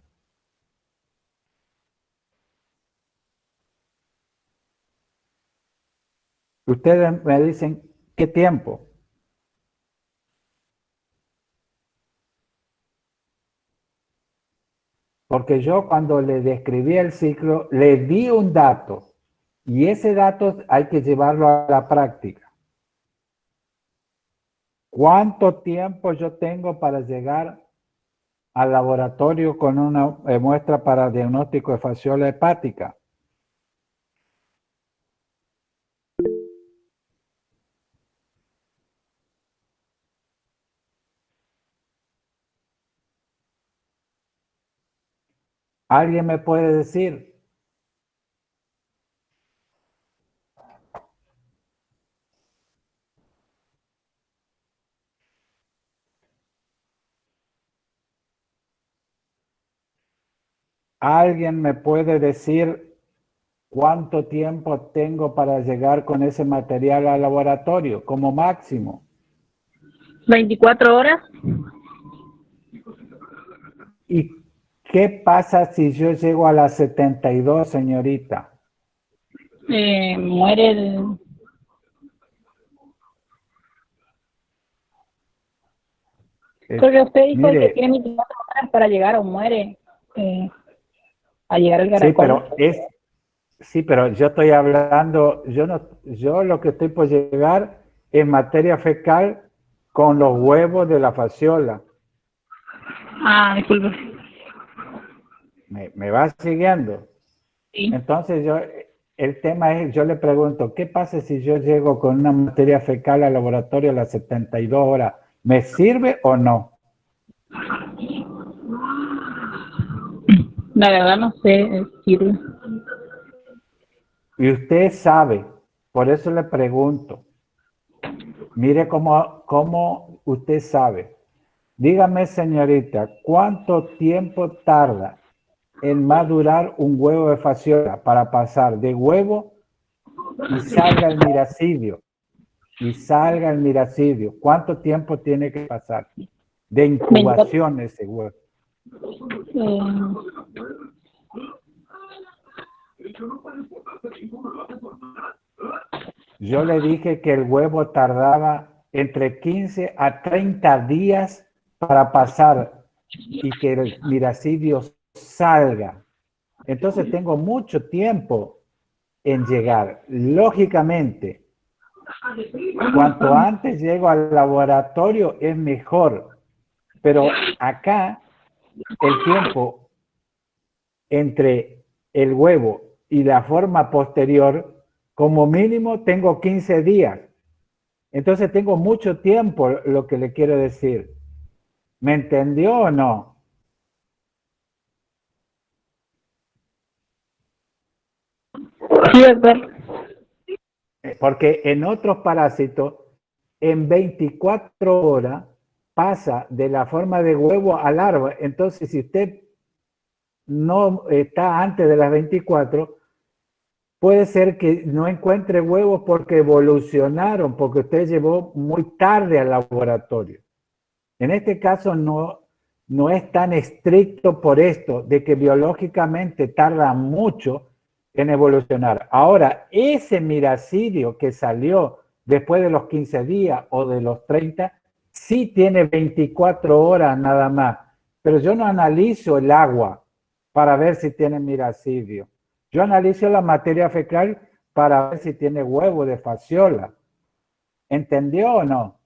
Ustedes me dicen, ¿qué tiempo? Porque yo cuando le describí el ciclo, le di un dato y ese dato hay que llevarlo a la práctica. ¿Cuánto tiempo yo tengo para llegar al laboratorio con una muestra para diagnóstico de fasciola hepática? ¿Alguien me puede decir? ¿Alguien me puede decir ¿Cuánto tiempo tengo para llegar con ese material al laboratorio como máximo? 24 horas. ¿Y qué pasa si yo llego a las 72, señorita? Muere el... Porque usted dijo que Mire, tiene 24 horas para llegar o muere a llegar al sí, caracol. pero yo estoy hablando, yo lo que estoy por llegar es materia fecal con los huevos de la fasciola. Ah, disculpe. ¿Me va siguiendo? Sí. Entonces el tema es, yo le pregunto, ¿qué pasa si yo llego con una materia fecal al laboratorio a las 72 horas? ¿Me sirve o no? La verdad no sé decirle. Y usted sabe, por eso le pregunto. Mire cómo usted sabe. Dígame, señorita, ¿cuánto tiempo tarda en madurar un huevo de fasciola para pasar de huevo y salga el miracidio? ¿Cuánto tiempo tiene que pasar de incubación ese huevo? Yo le dije que el huevo tardaba entre 15 a 30 días para pasar y que el miracidio salga. Entonces tengo mucho tiempo en llegar. Lógicamente, cuanto antes llego al laboratorio es mejor. Pero acá el tiempo entre el huevo y la forma posterior, como mínimo tengo 15 días. Entonces tengo mucho tiempo, lo que le quiero decir. ¿Me entendió o no? Sí, doctor. Porque en otros parásitos, en 24 horas pasa de la forma de huevo a larva. Entonces, si usted no está antes de las 24, puede ser que no encuentre huevos porque evolucionaron, porque usted llevó muy tarde al laboratorio. En este caso no es tan estricto por esto, de que biológicamente tarda mucho en evolucionar. Ahora, ese miracidio que salió después de los 15 días o de los 30, sí tiene 24 horas nada más. Pero yo no analizo el agua para ver si tiene miracidio. Yo analizo la materia fecal para ver si tiene huevo de fasciola. ¿Entendió o no?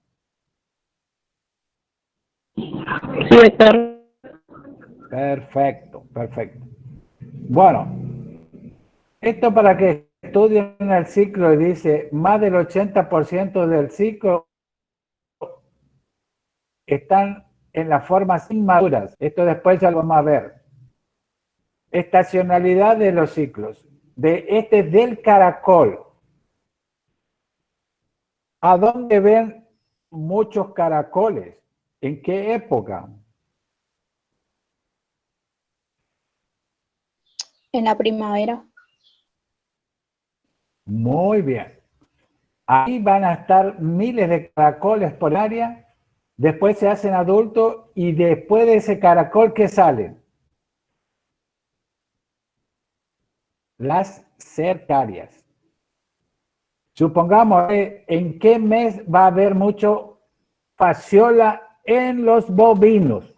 Sí, doctor. Perfecto, perfecto. Bueno, esto para que estudien el ciclo, dice, más del 80% del ciclo están en las formas inmaduras. Esto después ya lo vamos a ver. Estacionalidad de los ciclos. Del caracol. ¿A dónde ven muchos caracoles? ¿En qué época? En la primavera. Muy bien. Ahí van a estar miles de caracoles por área, después se hacen adultos y después de ese caracol, ¿qué salen? Las cercarias. Supongamos, ¿en qué mes va a haber mucho fasciola en los bovinos?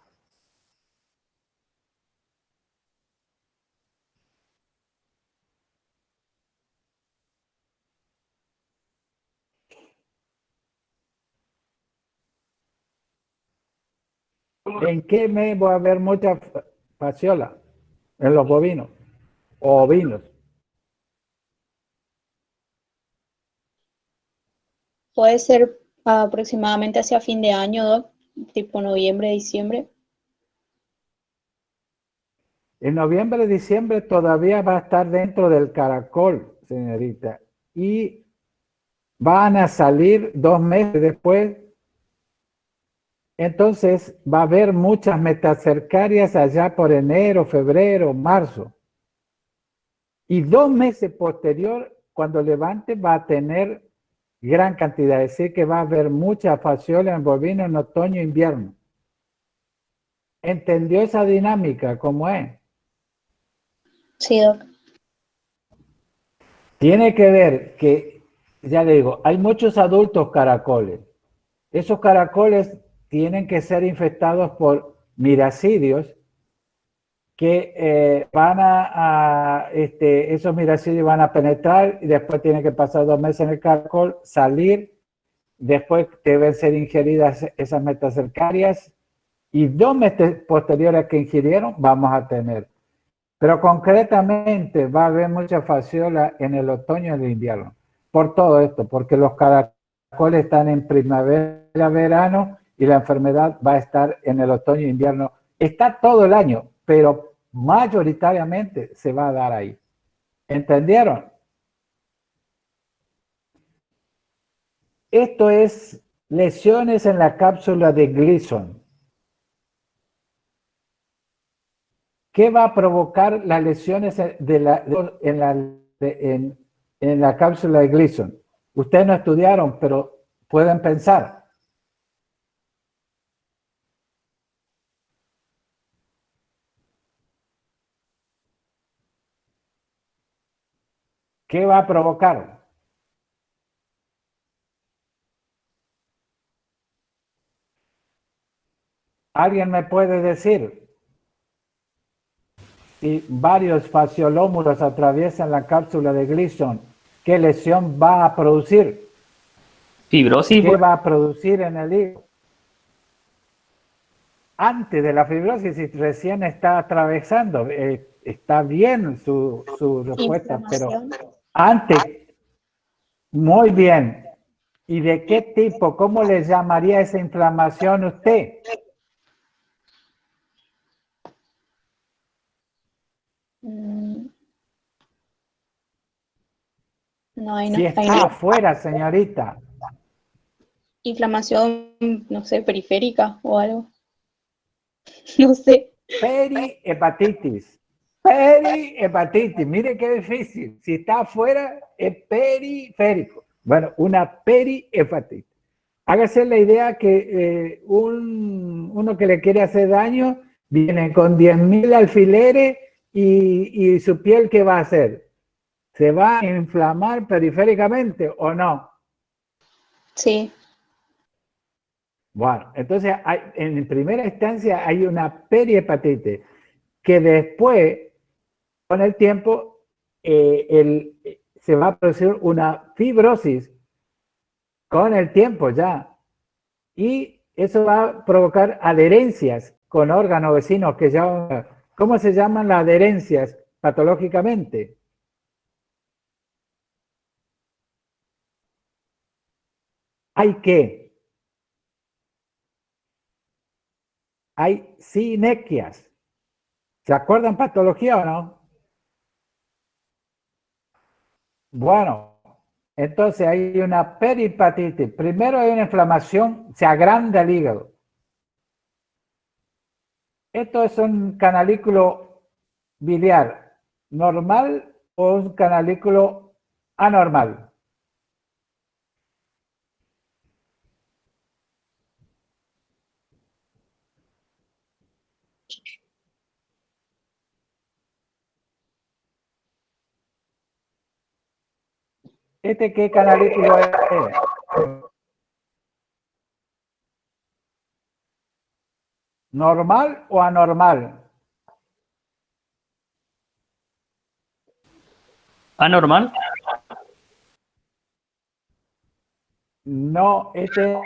¿En qué mes va a haber mucha fasciola en los bovinos o ovinos? Puede ser aproximadamente hacia fin de año, Doc, tipo noviembre, diciembre. En noviembre, diciembre todavía va a estar dentro del caracol, señorita, y van a salir 2 meses después. Entonces va a haber muchas metacercarias allá por enero, febrero, marzo. Y 2 meses posterior, cuando levante, va a tener gran cantidad. Es decir, que va a haber mucha fasciola en bovino en otoño e invierno. ¿Entendió esa dinámica cómo es? Sí, doc. Tiene que ver que, ya le digo, hay muchos adultos caracoles. Esos caracoles tienen que ser infectados por miracidios que esos miracidios van a penetrar y después tienen que pasar 2 meses en el caracol, salir, después deben ser ingeridas esas metacercarias y 2 meses posteriores a que ingirieron vamos a tener. Pero concretamente va a haber mucha fasciola en el otoño y el invierno. Por todo esto, porque los caracoles están en primavera, verano y la enfermedad va a estar en el otoño e invierno. Está todo el año, pero mayoritariamente se va a dar ahí. ¿Entendieron? Esto es lesiones en la cápsula de Gleason. ¿Qué va a provocar las lesiones en la cápsula de Gleason? Ustedes no estudiaron, pero pueden pensar. ¿Qué va a provocar? ¿Alguien me puede decir? Si varios fasciolómulos atraviesan la cápsula de Gleason, ¿qué lesión va a producir? Fibrosis. ¿Qué va a producir en el hígado? Antes de la fibrosis, si recién está atravesando, está bien su respuesta, pero antes, muy bien. ¿Y de qué tipo? ¿Cómo le llamaría esa inflamación usted? No, ahí no, Si ahí está no. afuera, señorita. Inflamación, no sé, periférica o algo. No sé. Perihepatitis. Perihepatitis. Mire qué difícil. Si está afuera, es periférico. Bueno, una perihepatitis. Hágase la idea que uno que le quiere hacer daño viene con 10.000 alfileres y su piel, ¿qué va a hacer? ¿Se va a inflamar periféricamente o no? Sí. Bueno, entonces en primera instancia hay una perihepatitis que después, con el tiempo, se va a producir una fibrosis con el tiempo ya. Y eso va a provocar adherencias con órganos vecinos que ya... ¿Cómo se llaman las adherencias patológicamente? Hay sinequias. ¿Se acuerdan patología o no? Bueno, entonces hay una perihepatitis. Primero hay una inflamación, se agranda el hígado. Esto es un canalículo biliar normal o un canalículo anormal. ¿Este qué canalículo es? ¿Normal o anormal? Anormal. No, este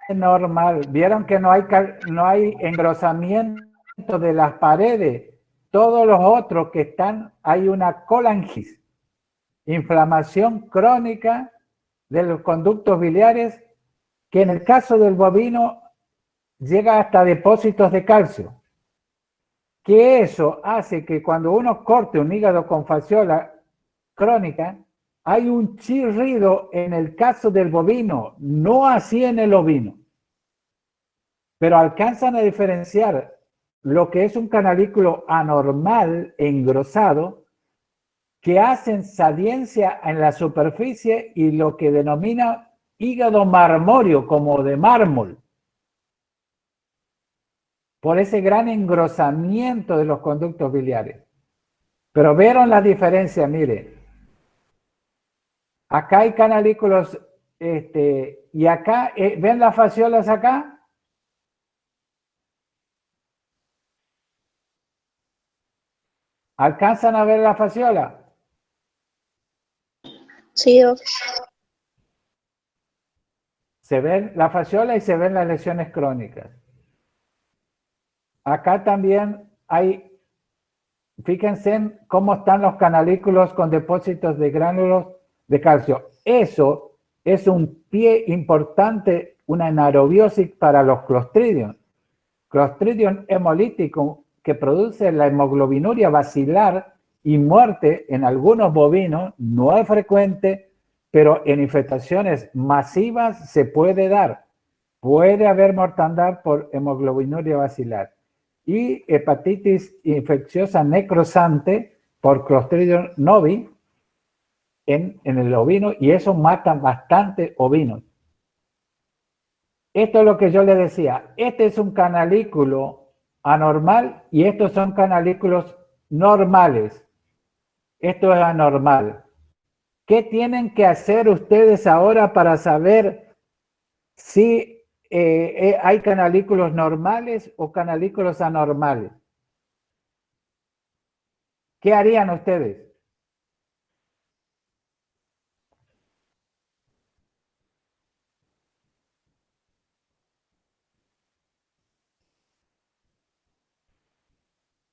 es normal. ¿Vieron que no hay engrosamiento de las paredes? Todos los otros que están, hay una colangis, inflamación crónica de los conductos biliares, que en el caso del bovino llega hasta depósitos de calcio. Que eso hace que cuando uno corte un hígado con fasciola crónica, hay un chirrido en el caso del bovino, no así en el ovino. Pero alcanzan a diferenciar lo que es un canalículo anormal engrosado, que hacen saliencia en la superficie y lo que denomina hígado marmóreo, como de mármol, por ese gran engrosamiento de los conductos biliares. Pero vieron la diferencia, mire. Acá hay canalículos, y acá, ¿ven las fasciolas acá? ¿Alcanzan a ver la fasciola? Sí, Doc. Se ven la fasciola y se ven las lesiones crónicas. Acá también hay, fíjense en cómo están los canalículos con depósitos de gránulos de calcio. Eso es un pie importante, una anaerobiosis para los Clostridium. Clostridium hemolítico, que produce la hemoglobinuria basilar y muerte en algunos bovinos, no es frecuente, pero en infestaciones masivas se puede dar. Puede haber mortandad por hemoglobinuria basilar. Y hepatitis infecciosa necrosante por Clostridium novi en el ovino, y eso mata bastante ovinos. Esto es lo que yo le decía. Este es un canalículo anormal y estos son canalículos normales. Esto es anormal. ¿Qué tienen que hacer ustedes ahora para saber si hay canalículos normales o canalículos anormales? ¿Qué harían ustedes?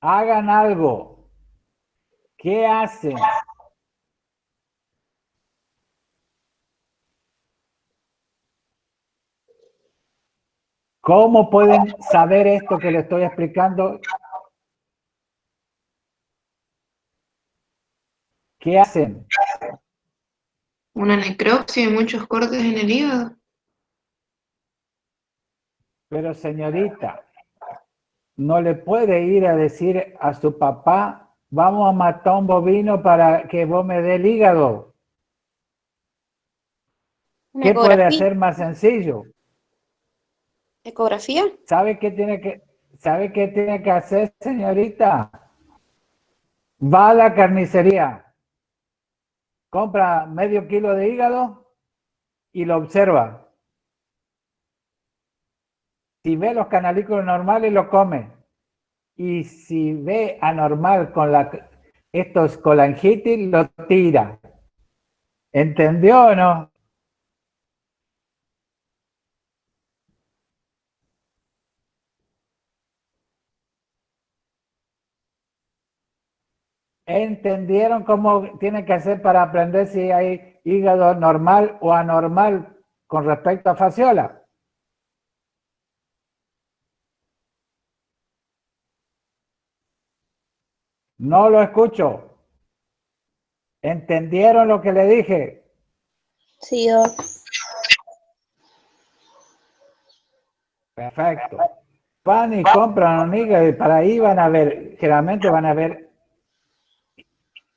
Hagan algo. ¿Qué hacen? ¿Cómo pueden saber esto que les estoy explicando? ¿Qué hacen? Una necropsia y muchos cortes en el hígado. Pero señorita, no le puede ir a decir a su papá, vamos a matar un bovino para que vos me dé el hígado. ¿Una ¿Qué puede ecografía? hacer más sencillo? ¿Ecografía? ¿Sabe qué tiene que hacer, señorita? Va a la carnicería, compra medio kilo de hígado y lo observa. Si ve los canalículos normales, lo come. Y si ve anormal con estos colangitis, lo tira. ¿Entendió o no? ¿Entendieron cómo tienen que hacer para aprender si hay hígado normal o anormal con respecto a fasciola? No lo escucho. ¿Entendieron lo que le dije? Sí, Doc. Perfecto. Van y compran un hígado y para ahí van a ver, generalmente van a ver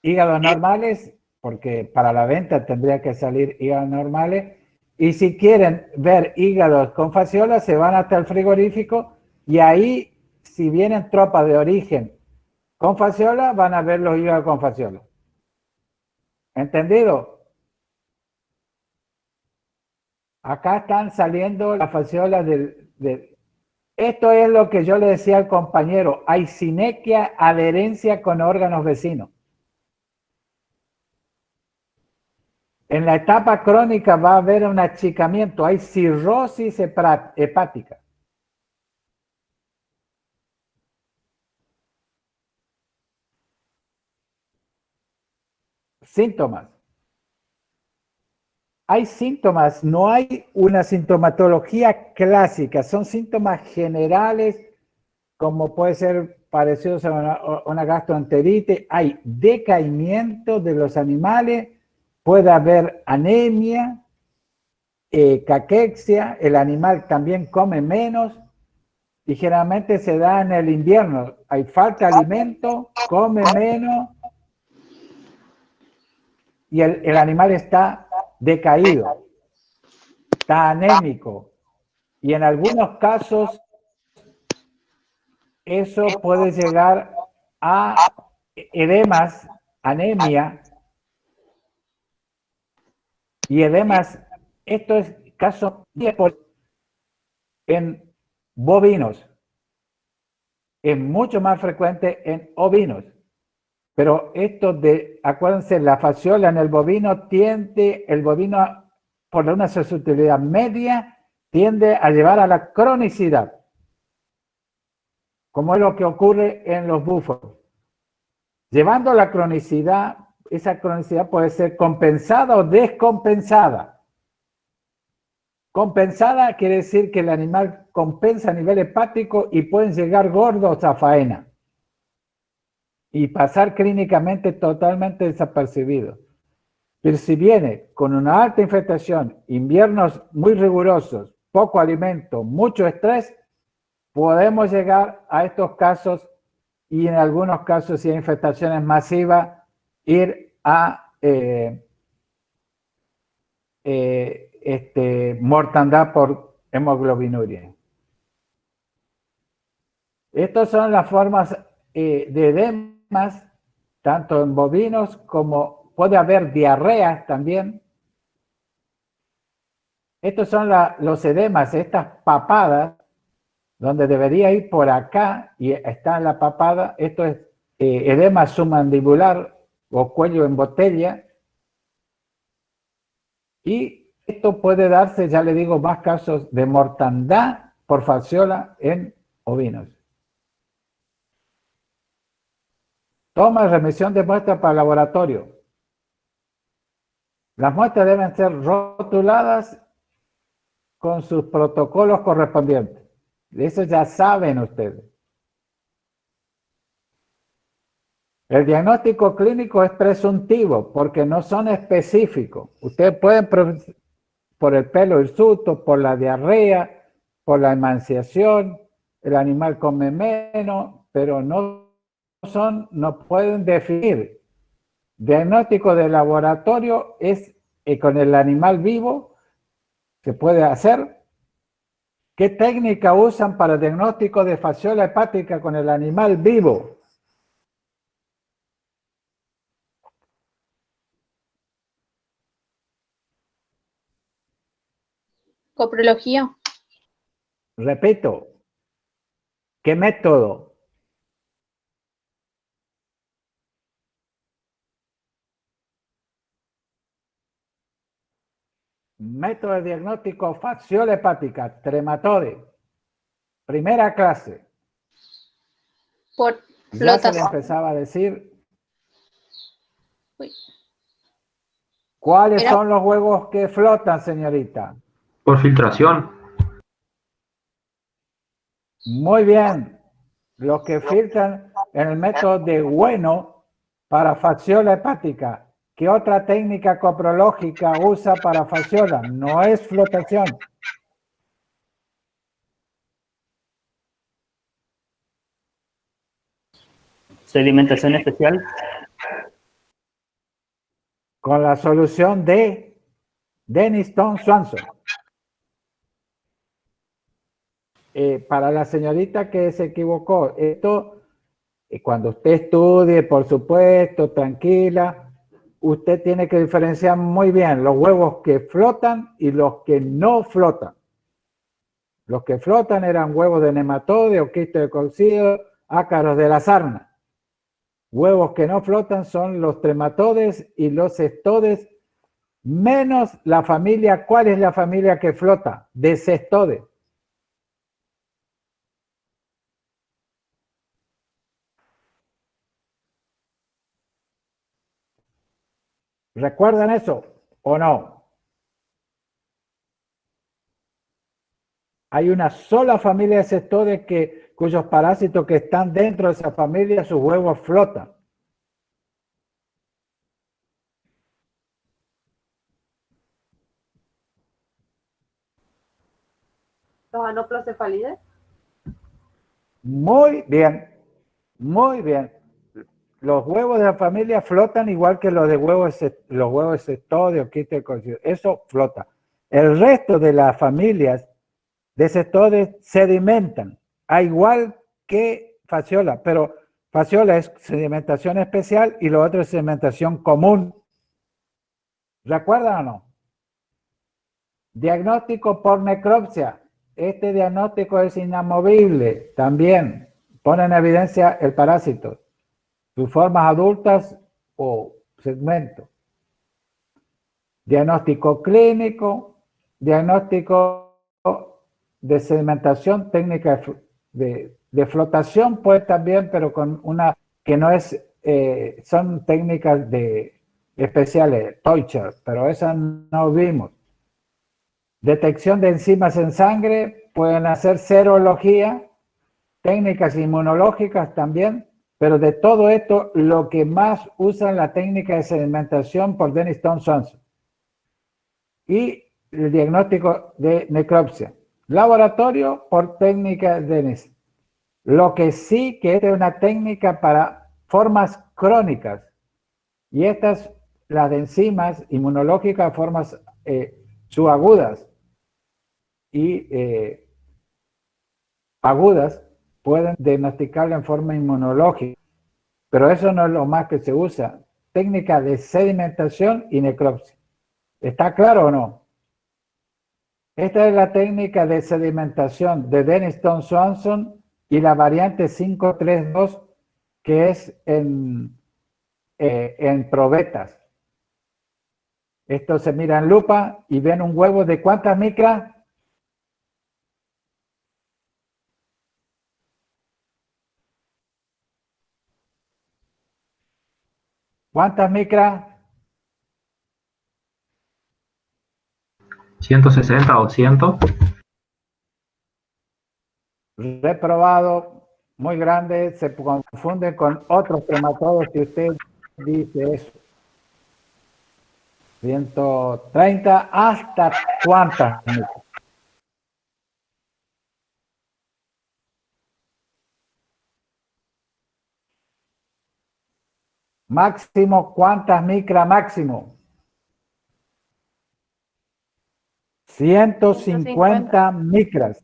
hígados normales, porque para la venta tendría que salir hígados normales. Y si quieren ver hígados con fasciola, se van hasta el frigorífico y ahí, si vienen tropas de origen con fasciola, van a ver los hígados con fasciola. ¿Entendido? Acá están saliendo las fasciolas Esto es lo que yo le decía al compañero. Hay sinequia, adherencia con órganos vecinos. En la etapa crónica va a haber un achicamiento. Hay cirrosis hepática. Síntomas. Hay síntomas, no hay una sintomatología clásica, son síntomas generales, como puede ser parecidos a una gastroenteritis. Hay decaimiento de los animales, puede haber anemia, caquexia, el animal también come menos y generalmente se da en el invierno. Hay falta de alimento, come menos y el animal está decaído, está anémico, y en algunos casos eso puede llegar a edemas, anemia, y edemas, esto es caso 10% en bovinos, es mucho más frecuente en ovinos. Pero esto de, acuérdense, la fasciola en el bovino por una susceptibilidad media, tiende a llevar a la cronicidad, como es lo que ocurre en los búfalos. Llevando a la cronicidad, esa cronicidad puede ser compensada o descompensada. Compensada quiere decir que el animal compensa a nivel hepático y pueden llegar gordos a faena y pasar clínicamente totalmente desapercibido. Pero si viene con una alta infestación, inviernos muy rigurosos, poco alimento, mucho estrés, podemos llegar a estos casos y en algunos casos, si hay infestaciones masivas, ir a mortandad por hemoglobinuria. Estas son las formas de edemas, tanto en bovinos como puede haber diarreas también. Estos son los edemas, estas papadas, donde debería ir por acá y está en la papada. Esto es edema submandibular o cuello en botella. Y esto puede darse, ya le digo, más casos de mortandad por fasciola en ovinos. Toma y remisión de muestras para laboratorio. Las muestras deben ser rotuladas con sus protocolos correspondientes. De eso ya saben ustedes. El diagnóstico clínico es presuntivo porque no son específicos. Ustedes pueden, por el pelo hirsuto, por la diarrea, por la emanciación, el animal come menos, pero no pueden definir. Diagnóstico de laboratorio es con el animal vivo, se puede hacer. ¿Qué técnica usan para diagnóstico de fasciola hepática con el animal vivo? Coprología. Repito, ¿qué método? Método de diagnóstico fasciola hepática, trematode. Primera clase. Por Ya se le flotación. empezaba a decir. Uy. ¿Cuáles Era- son los huevos que flotan, señorita? Por filtración. Muy bien. Los que filtran en el método de Bueno para fasciola hepática. ¿Qué otra técnica coprológica usa para fasciola? No es flotación. Sedimentación especial. Con la solución de Denniston-Swanson. Para la señorita que se equivocó, esto, cuando usted estudie, por supuesto, tranquila, usted tiene que diferenciar muy bien los huevos que flotan y los que no flotan. Los que flotan eran huevos de nematode, oquisto de coccido, ácaros de la sarna. Huevos que no flotan son los trematodes y los cestodes, menos la familia. ¿Cuál es la familia que flota? De cestodes. ¿Recuerdan eso o no? Hay una sola familia de cestodes cuyos parásitos que están dentro de esa familia, sus huevos flotan. ¿Los anoplocefalides? Muy bien, muy bien. los huevos de la familia flotan igual que los huevos de cestodio, quiste, eso flota. El resto de las familias de cestodio sedimentan, a igual que fasciola, pero fasciola es sedimentación especial y lo otro es sedimentación común. ¿Recuerdan o no? Diagnóstico por necropsia. Este diagnóstico es inamovible también. Pone en evidencia el parásito, sus formas adultas o segmentos. Diagnóstico clínico, diagnóstico de sedimentación, técnica de flotación, pues también, pero con una que no es, son técnicas especiales, Teucher, pero esas no vimos. Detección de enzimas en sangre, pueden hacer serología, técnicas inmunológicas también, pero de todo esto, lo que más usan la técnica de sedimentación por Dennis Thompson y el diagnóstico de necropsia. Laboratorio por técnica de Dennis. Lo que sí que es una técnica para formas crónicas y estas, las de enzimas inmunológicas, formas subagudas y agudas, pueden diagnosticarla en forma inmunológica, pero eso no es lo más que se usa. Técnica de sedimentación y necropsia. ¿Está claro o no? Esta es la técnica de sedimentación de Dennis Thompson y la variante 532, que es en probetas. Esto se mira en lupa y ven un huevo de ¿cuántas micras? ¿Cuántas micras? 160 o 100. Reprobado, muy grande, se confunde con otros trematodos si usted dice eso. 130 hasta ¿cuántas? Máximo, ¿cuántas micras máximo? 150 micras.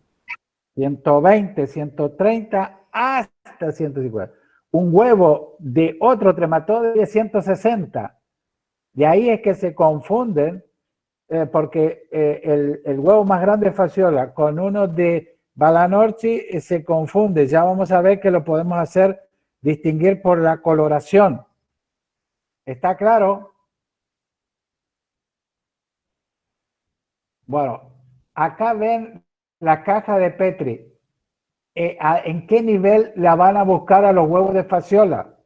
120, 130 hasta 150. Un huevo de otro trematoide es 160. Y ahí es que se confunden porque el huevo más grande de fasciola con uno de Balanorchi se confunde. Ya vamos a ver que lo podemos hacer distinguir por la coloración. ¿Está claro? Bueno, acá ven la caja de Petri. ¿En qué nivel la van a buscar a los huevos de fasciola?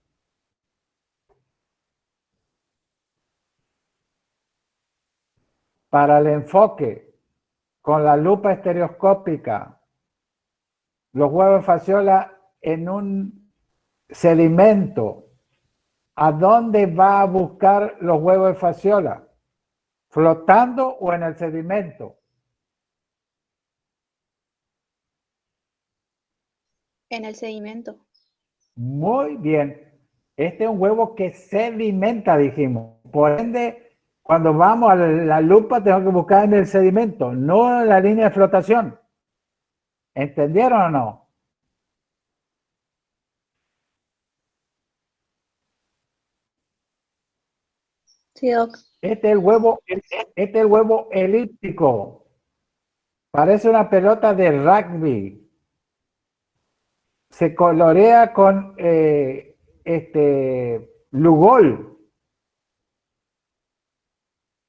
Para el enfoque, con la lupa estereoscópica, los huevos de fasciola en un sedimento. ¿A dónde va a buscar los huevos de fasciola? ¿Flotando o en el sedimento? En el sedimento. Muy bien. Este es un huevo que sedimenta, dijimos. Por ende, cuando vamos a la lupa, tengo que buscar en el sedimento, no en la línea de flotación. ¿Entendieron o no? Sí, Doc. Este es el huevo elíptico. Parece una pelota de rugby. Se colorea con Lugol.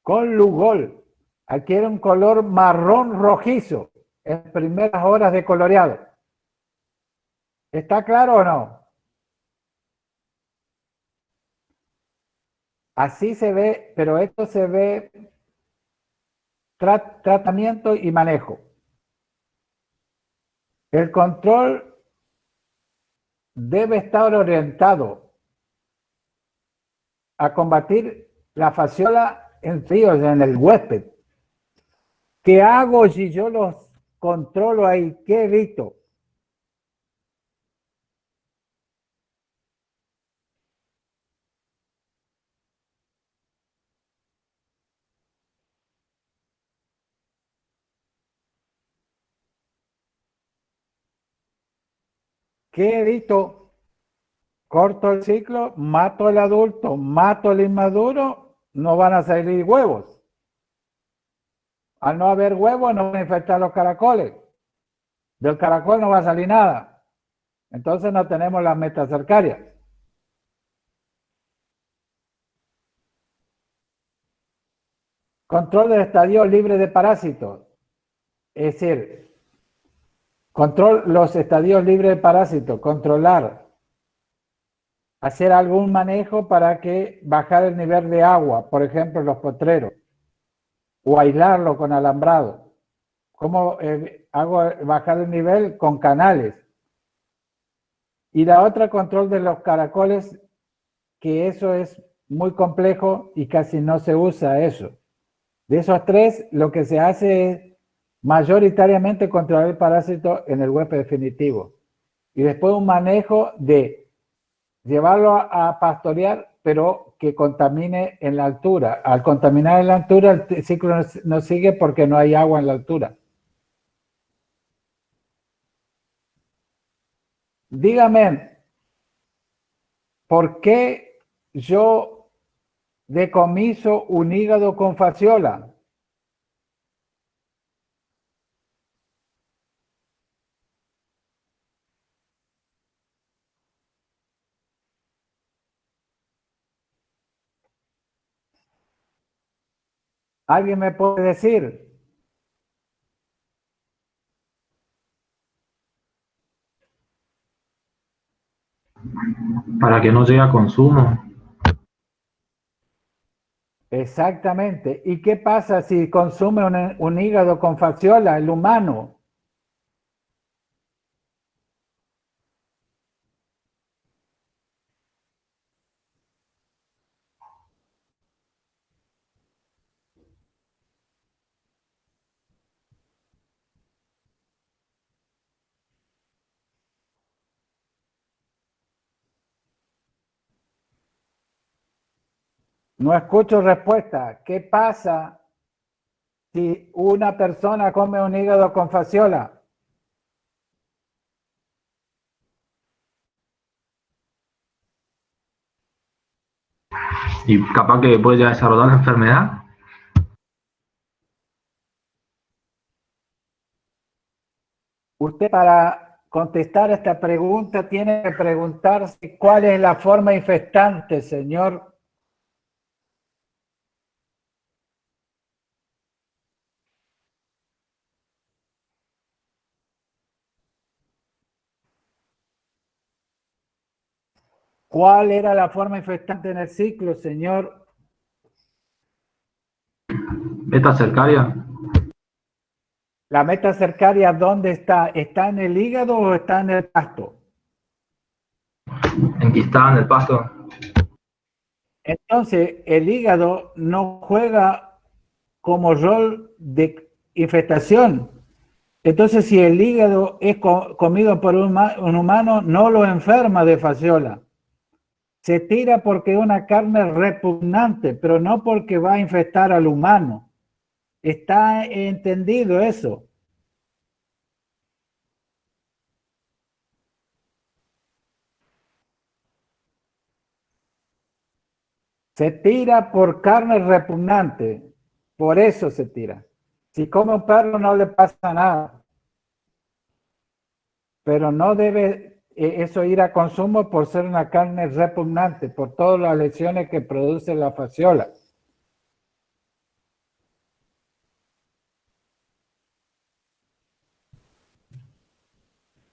Con Lugol. Adquiere un color marrón rojizo en primeras horas de coloreado. ¿Está claro o no? Así se ve, pero esto se ve tratamiento y manejo. El control debe estar orientado a combatir la fasciola en ríos, en el huésped. ¿Qué hago si yo los controlo ahí? ¿Qué evito? ¿Qué evito? Corto el ciclo, mato el adulto, mato el inmaduro, no van a salir huevos. Al no haber huevos, no van a infectar los caracoles. Del caracol no va a salir nada. Entonces no tenemos las metacercarias. Control del estadio libre de parásitos. Es decir, los estadios libres de parásitos, controlar, hacer algún manejo para que bajar el nivel de agua, por ejemplo, en los potreros, o aislarlo con alambrado. ¿Cómo hago bajar el nivel? Con canales. Y la otra, control de los caracoles, que eso es muy complejo y casi no se usa eso. De esos tres, lo que se hace es mayoritariamente controlar el parásito en el huésped definitivo. Y después un manejo de llevarlo a pastorear, pero que contamine en la altura. Al contaminar en la altura, el ciclo no sigue porque no hay agua en la altura. Dígame, ¿por qué yo decomiso un hígado con fasciola? ¿Alguien me puede decir? Para que no llegue a consumo. Exactamente. ¿Y qué pasa si consume un hígado con fasciola, el humano? No escucho respuesta. ¿Qué pasa si una persona come un hígado con fasciola? Y capaz que puede ya desarrollar la enfermedad. Usted, para contestar esta pregunta, tiene que preguntarse cuál es la forma infectante, señor. ¿Cuál era la forma infectante en el ciclo, señor? Metacercaria. ¿La metacercaria dónde está? ¿Está en el hígado o está en el pasto? Enquistada en el pasto. Entonces, el hígado no juega como rol de infestación. Entonces, si el hígado es comido por un humano, no lo enferma de fasciola. Se tira porque es una carne repugnante, pero no porque va a infectar al humano. ¿Está entendido eso? Se tira por carne repugnante, por eso se tira. Si come un perro no le pasa nada, pero no debe eso ir a consumo por ser una carne repugnante, por todas las lesiones que produce la fasciola.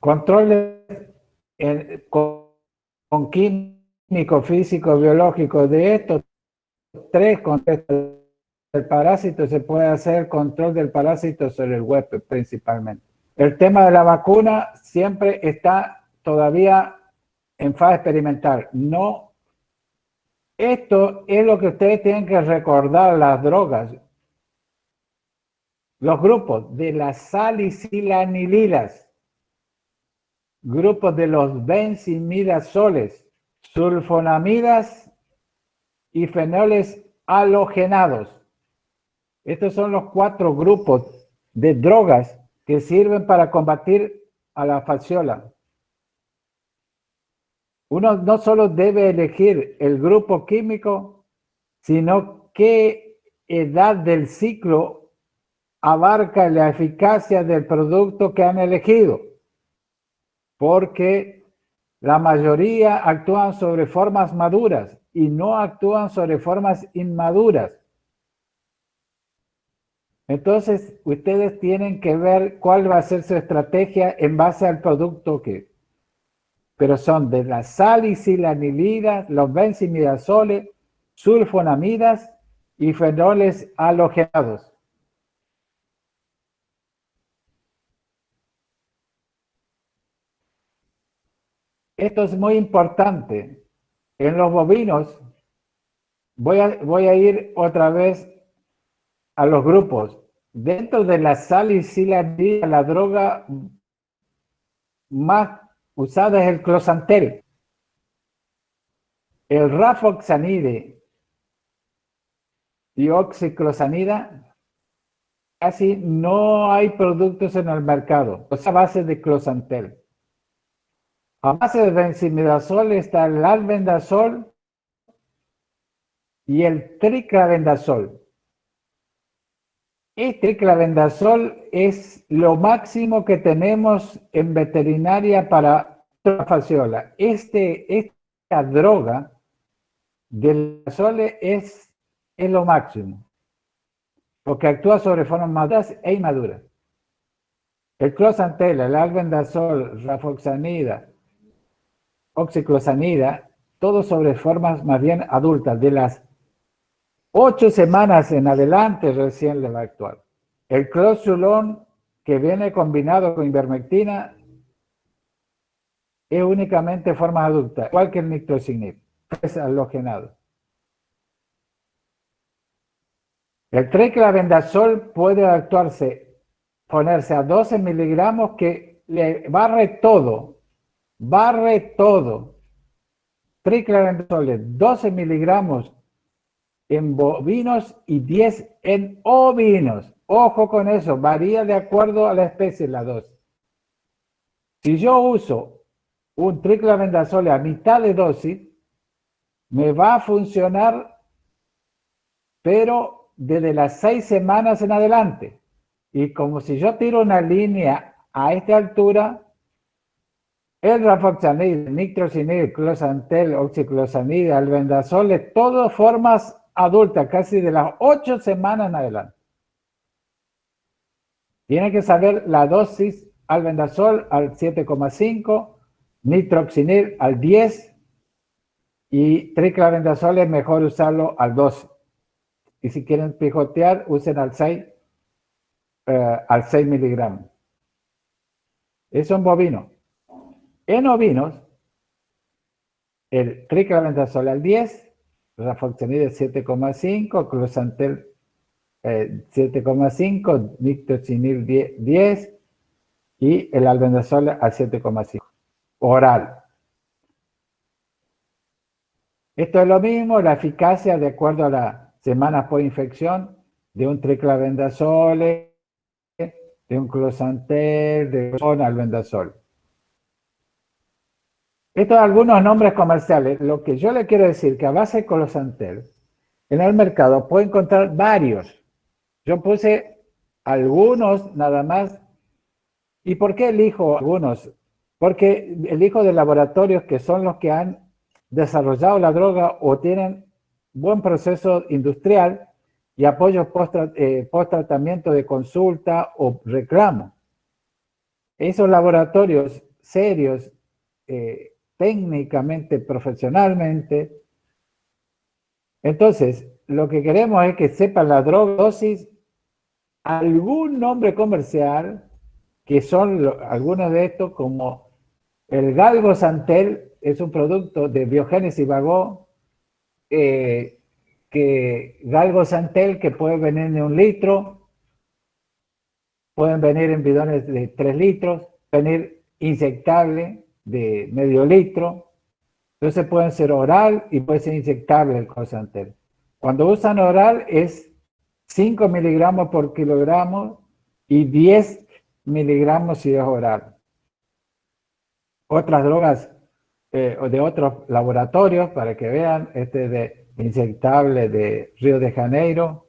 Controles con químico, físico, biológico de estos tres controles del parásito se puede hacer control del parásito sobre el huésped principalmente. El tema de la vacuna siempre está todavía en fase experimental. No, esto es lo que ustedes tienen que recordar, las drogas. Los grupos de las salicilanililas, grupos de los benzimidazoles, sulfonamidas y fenoles halogenados. Estos son los 4 grupos de drogas que sirven para combatir a la fasciola. uno no solo debe elegir el grupo químico, sino qué edad del ciclo abarca la eficacia del producto que han elegido, porque la mayoría actúan sobre formas maduras y no actúan sobre formas inmaduras. Entonces, ustedes tienen que ver cuál va a ser su estrategia en base al producto pero son de las salicilanilidas, los benzimidazoles, sulfonamidas y fenoles halogenados. Esto es muy importante. En los bovinos, voy a ir otra vez a los grupos. Dentro de la salicilanida, la droga más usada es el closantel. El rafoxanide y oxiclosanida, casi no hay productos en el mercado a base de closantel. A base de benzimidazol está el albendazol y el triclavendazol. Este triclavendazol es lo máximo que tenemos en veterinaria para la fasciola. Esta droga del azole es lo máximo, porque actúa sobre formas maduras e inmaduras. El closantel, el albendazol, rafoxanida, oxiclosanida, todo sobre formas más bien adultas, de las 8 semanas en adelante recién le va a actuar. El closulón, que viene combinado con ivermectina, es únicamente forma adulta, igual que el nitrocinib, es halogenado. El triclavendazol puede ponerse a 12 miligramos, que le barre todo. Triclavendazol, 12 miligramos en bovinos y 10 en ovinos. Ojo con eso, varía de acuerdo a la especie la dosis. Si yo uso un triclavendazol a mitad de dosis, me va a funcionar, pero desde las 6 semanas en adelante. Y como si yo tiro una línea a esta altura, el rafoxanil, nitrocinil, closantel, oxiclosanil, albendazol, de todas formas adultas, casi de las 8 semanas en adelante. Tiene que saber la dosis: albendazol al 7,5, nitroxinil al 10 y triclavendazol es mejor usarlo al 12. Y si quieren picotear, usen al 6 miligramos. Eso en bovinos. En ovinos, el triclavendazol al 10, rafoxanil 7,5, closantel 7,5, nitrocinil 10 y el albendazol al 7,5. Oral. Esto es lo mismo, la eficacia de acuerdo a las semanas por infección de un triclavendazol, de un closantel, de un albendazol. Estos son algunos nombres comerciales. Lo que yo le quiero decir que a base de closantel, en el mercado puede encontrar varios. Yo puse algunos nada más. ¿Y por qué elijo algunos? Porque elijo de laboratorios que son los que han desarrollado la droga o tienen buen proceso industrial y apoyo post-tratamiento de consulta o reclamo. Esos laboratorios serios, técnicamente, profesionalmente. Entonces, lo que queremos es que sepan la droga, dosis, algún nombre comercial, que son algunos de estos, como el galgosantel, es un producto de Biogénesis Bagó, que galgosantel que puede venir de 1 litro, pueden venir en bidones de 3 litros, venir inyectable de medio litro. Entonces pueden ser oral y puede ser inyectable el closantel. Cuando usan oral es 5 miligramos por kilogramo y 10 miligramos si es oral. Otras drogas o de otros laboratorios para que vean, este de inyectable de Río de Janeiro,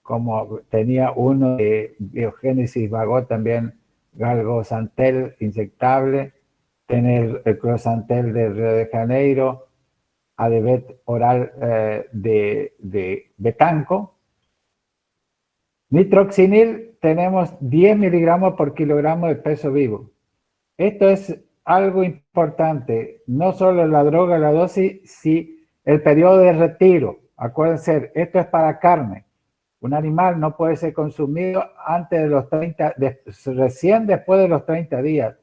como tenía uno de Biogénesis Vagot también, Galgosantel inyectable, tener el Closantel de Río de Janeiro, Adebet oral de Betanco. Nitroxinil tenemos 10 miligramos por kilogramo de peso vivo. Esto es algo importante, no solo la droga, la dosis, sino el periodo de retiro. Acuérdense, esto es para carne. Un animal no puede ser consumido antes de los 30, recién después de los 30 días.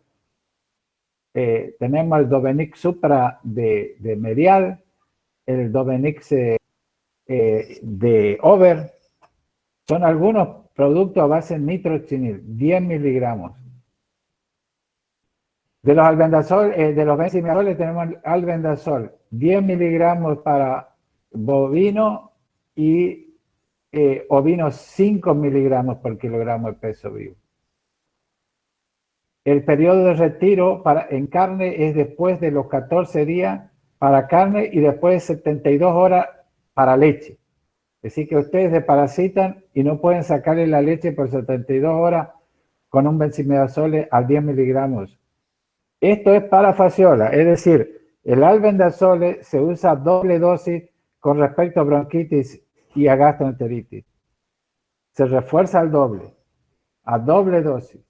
Tenemos el Dovenix Supra de Merial, el Dovenix de Over. Son algunos productos a base de nitroxinil, 10 miligramos. De los albendazol, de los benzimidazoles tenemos albendazol, 10 miligramos para bovino y ovino 5 miligramos por kilogramo de peso vivo. El periodo de retiro en carne es después de los 14 días para carne y después de 72 horas para leche. Es decir, que ustedes desparasitan y no pueden sacarle la leche por 72 horas con un benzimidazole a 10 miligramos. Esto es para fasciola, es decir, el albendazole se usa doble dosis con respecto a bronquitis y a gastroenteritis. Se refuerza al doble, a doble dosis.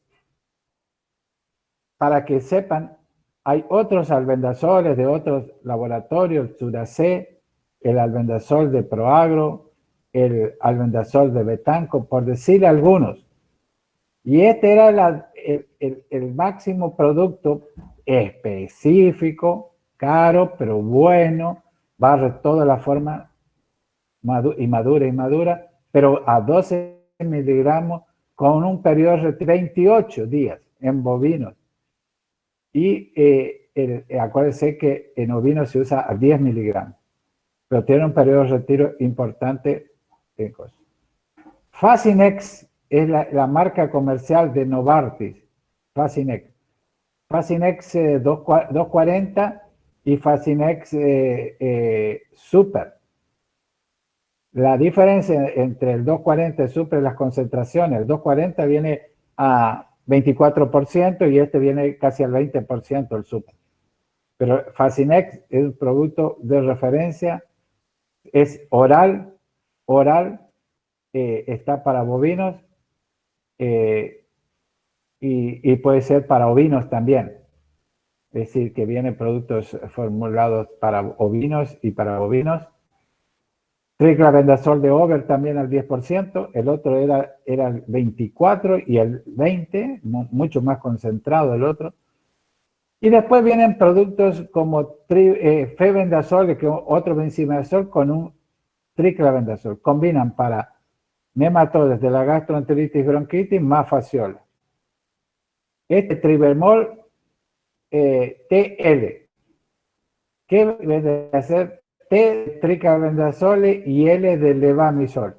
Para que sepan, hay otros albendazoles de otros laboratorios, Suracé, el albendazol de Proagro, el albendazol de Betanco, por decir algunos. Y este era el máximo producto específico, caro, pero bueno, barre toda la forma madura, pero a 12 miligramos con un periodo de 28 días en bovinos. Y acuérdense que en ovinos se usa a 10 miligramos, pero tiene un periodo de retiro importante en cosas. Fascinex es la marca comercial de Novartis, Fascinex. Fascinex 240 y Fascinex Super. La diferencia entre el 240 y el Super es las concentraciones. El 240 viene a 24% y este viene casi al 20% el Super. Pero Fascinex es un producto de referencia, es oral, está para bovinos y puede ser para ovinos también. Es decir, que vienen productos formulados para ovinos y para bovinos. Triclavendazol de Over también al 10%, el otro era el 24% y el 20%, mucho más concentrado el otro. Y después vienen productos como Febendazol, que es otro benzimidazol con un triclavendazol. Combinan para nematodes de la gastroenteritis y bronquitis más fasciola. Este Tribermol TL, que debe hacer T de triclavendazole y L de levamisol.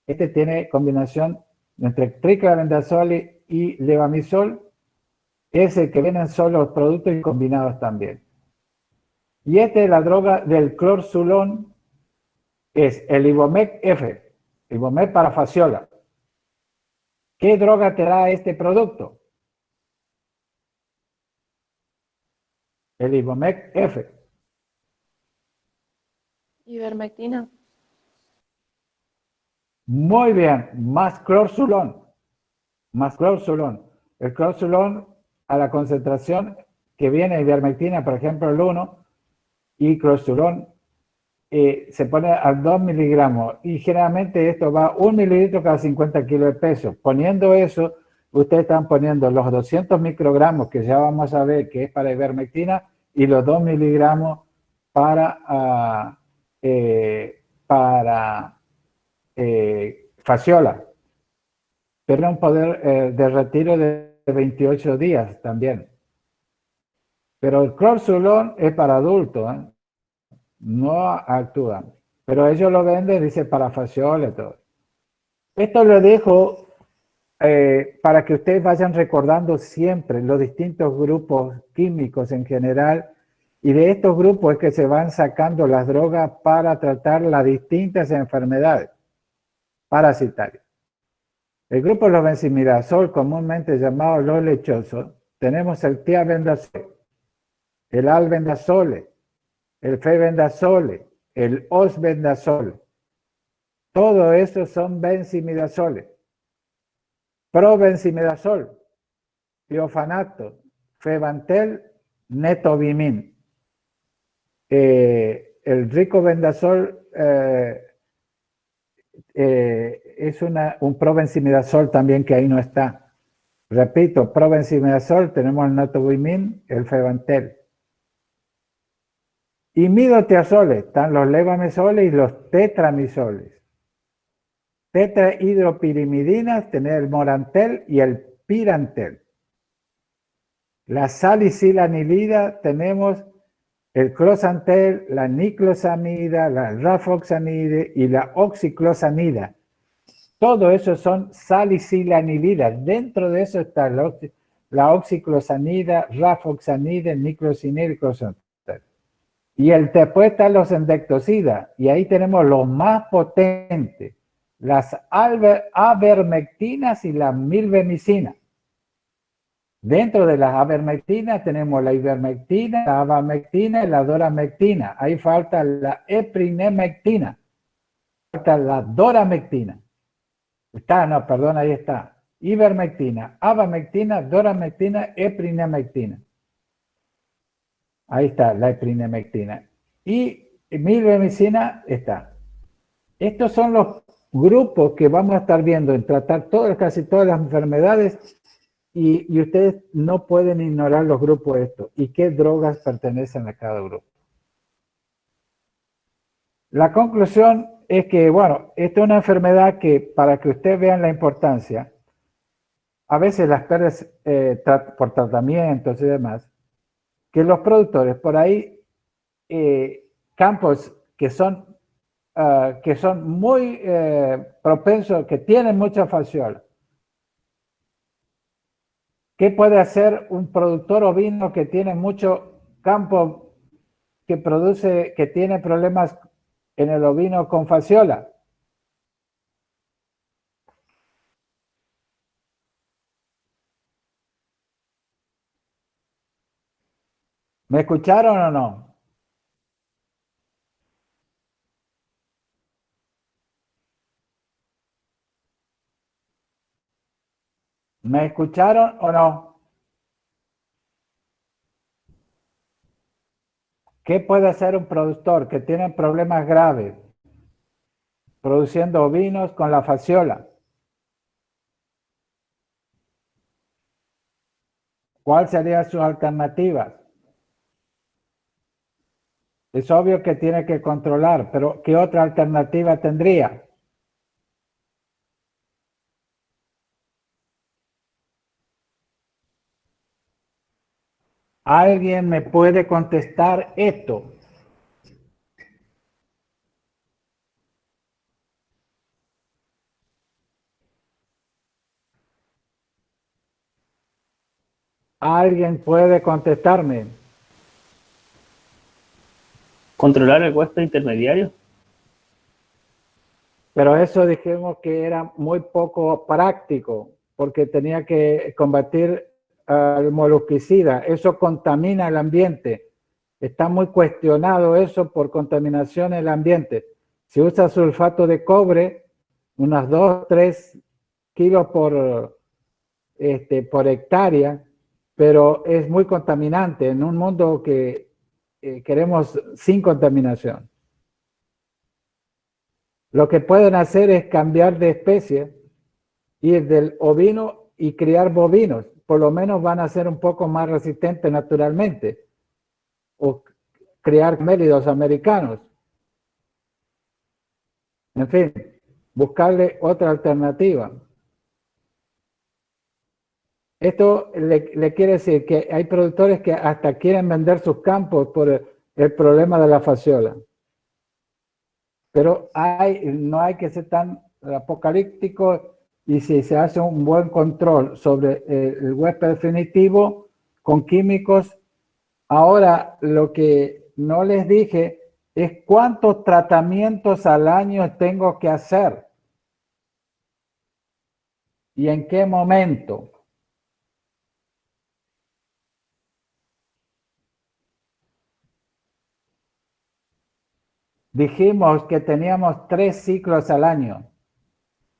Este tiene combinación entre triclavendazole y levamisol. Es el que vienen solo los productos y combinados también. Y este es la droga del clorzulón, es el Ivomec F, Ivomec para fasciola. ¿Qué droga te da este producto? El Ivomec F. Ivermectina. Muy bien, más clorzulón. Más clorzulón. El clorzulón a la concentración que viene ivermectina, por ejemplo, el 1, y clorzulón se pone a 2 miligramos. Y generalmente esto va 1 mililitro cada 50 kilos de peso. Poniendo eso, ustedes están poniendo los 200 microgramos, que ya vamos a ver que es para ivermectina, y los 2 miligramos para fasciola. Tiene un poder de retiro de 28 días también. Pero el clorzulón es para adultos, ¿eh? No actúa. Pero ellos lo venden, dice, para fasciola y todo. Esto lo dejo para que ustedes vayan recordando siempre los distintos grupos químicos en general Y de estos grupos es que se van sacando las drogas para tratar las distintas enfermedades parasitarias. El grupo de los benzimidazol, comúnmente llamados los lechosos, tenemos el tiabendazole, el albendazole, el febendazole, el osbendazole. Todo eso son benzimidazoles. Provenzimidazol, tiofanato, febantel, netobimin. El ricobendazol es un provenzimidazol también que ahí no está. Repito, provenzimidazol, tenemos el netobimin, el febantel. Y midotiazoles, están los levamisoles y los tetramisoles. Tetrahidropirimidinas, tener el morantel y el pirantel. La salicilanilida, tenemos el closantel, la niclosamida, la rafoxanide y la oxiclosanida. Todo eso son salicilanilidas. Dentro de eso está la oxiclosanida, rafoxanide, niclosinida y closantel. Y después están los endectocidas. Y ahí tenemos los más potentes. Las avermectinas y la milbemicina. Dentro de las avermectinas tenemos la ivermectina, la abamectina y la doramectina. Ahí falta la eprinemectina. Falta la doramectina. Ahí está. Ivermectina, abamectina, doramectina, eprinemectina. Ahí está la eprinemectina. Y milbemicina está. Estos son los grupos que vamos a estar viendo en tratar casi todas las enfermedades y ustedes no pueden ignorar los grupos de estos y qué drogas pertenecen a cada grupo. La conclusión es que, bueno, esta es una enfermedad que para que ustedes vean la importancia, a veces las pérdidas por tratamientos y demás, que los productores por ahí, campos que son muy propensos, que tienen mucha fasciola. ¿Qué puede hacer un productor ovino que tiene mucho campo que tiene problemas en el ovino con fasciola? ¿Me escucharon o no? ¿Me escucharon o no? ¿Qué puede hacer un productor que tiene problemas graves produciendo ovinos con la fasciola? ¿Cuáles serían sus alternativas? Es obvio que tiene que controlar, pero ¿qué otra alternativa tendría? ¿Alguien me puede contestar esto? ¿Alguien puede contestarme? ¿Controlar el huésped intermediario? Pero eso dijimos que era muy poco práctico, porque tenía que combatir al molusquicida. Eso contamina el ambiente. Está muy cuestionado eso por contaminación en el ambiente. Si usa sulfato de cobre, unas 2-3 kilos por hectárea, pero es muy contaminante en un mundo que queremos sin contaminación. Lo que pueden hacer es cambiar de especie, ir del ovino y criar bovinos. Por lo menos van a ser un poco más resistentes naturalmente. O criar camélidos americanos. En fin, buscarle otra alternativa. Esto le quiere decir que hay productores que hasta quieren vender sus campos por el problema de la fasciola. Pero no hay que ser tan apocalíptico, y si se hace un buen control sobre el huésped definitivo con químicos, Ahora, lo que no les dije es cuántos tratamientos al año tengo que hacer y en qué momento. Dijimos que teníamos 3 ciclos al año.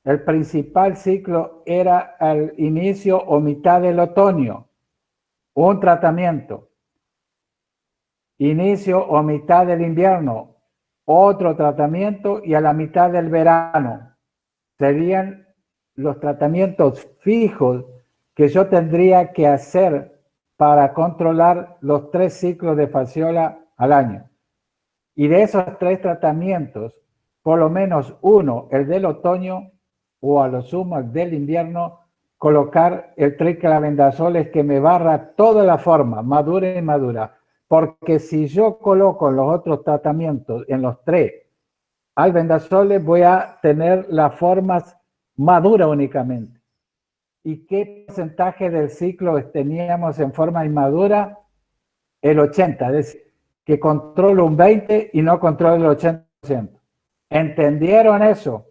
El principal ciclo era al inicio o mitad del otoño, un tratamiento. Inicio o mitad del invierno, otro tratamiento, y a la mitad del verano. Serían los tratamientos fijos que yo tendría que hacer para controlar los 3 ciclos de fasciola al año. Y de esos 3 tratamientos, por lo menos uno, el del otoño, o a lo sumo el del invierno, colocar el triclabendazoles que me barra toda la forma, madura y madura. Porque si yo coloco los otros tratamientos en los 3 albendazoles, voy a tener las formas maduras únicamente. ¿Y qué porcentaje del ciclo teníamos en forma inmadura? El 80%, es decir, que controlo un 20% y no controlo el 80%. ¿Entendieron eso?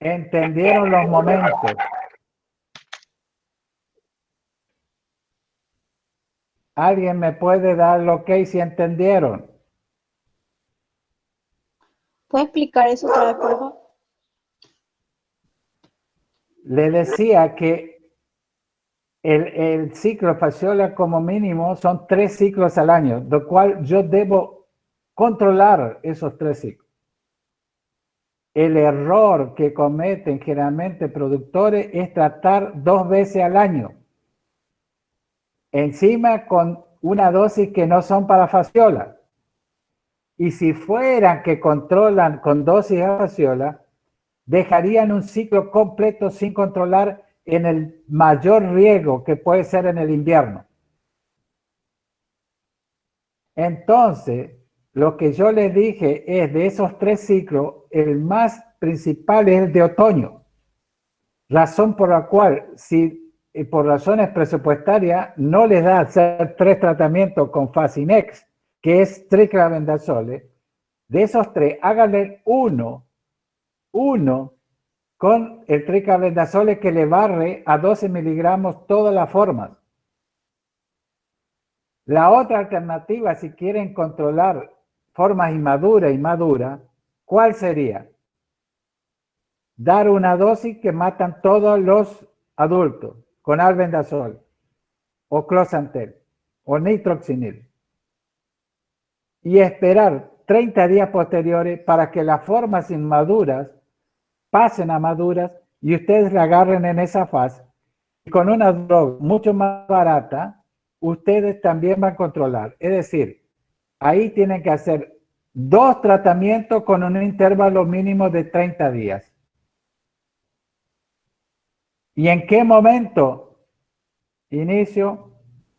¿Entendieron los momentos? ¿Alguien me puede dar el ok si entendieron? ¿Puede explicar eso otra vez, por favor? Le decía que el ciclo fasciola como mínimo son 3 ciclos al año, lo cual yo debo controlar esos 3 ciclos. El error que cometen generalmente productores es tratar 2 veces al año. Encima con una dosis que no son para fasciola. Y si fueran que controlan con dosis de fasciola, dejarían un ciclo completo sin controlar en el mayor riesgo que puede ser en el invierno. Entonces, lo que yo les dije es de esos 3 ciclos, el más principal es el de otoño. Razón por la cual, si por razones presupuestarias no les da hacer 3 tratamientos con Fascinex, que es triclabendazoles, de esos 3, háganle uno con el triclabendazoles que le barre a 12 miligramos todas las formas. La otra alternativa, si quieren controlar formas inmaduras y maduras, ¿cuál sería? Dar una dosis que matan todos los adultos con albendazol o closantel o nitroxinil y esperar 30 días posteriores para que las formas inmaduras pasen a maduras y ustedes la agarren en esa fase. Y con una droga mucho más barata, ustedes también van a controlar. Es decir, ahí tienen que hacer 2 tratamientos con un intervalo mínimo de 30 días. ¿Y en qué momento? Inicio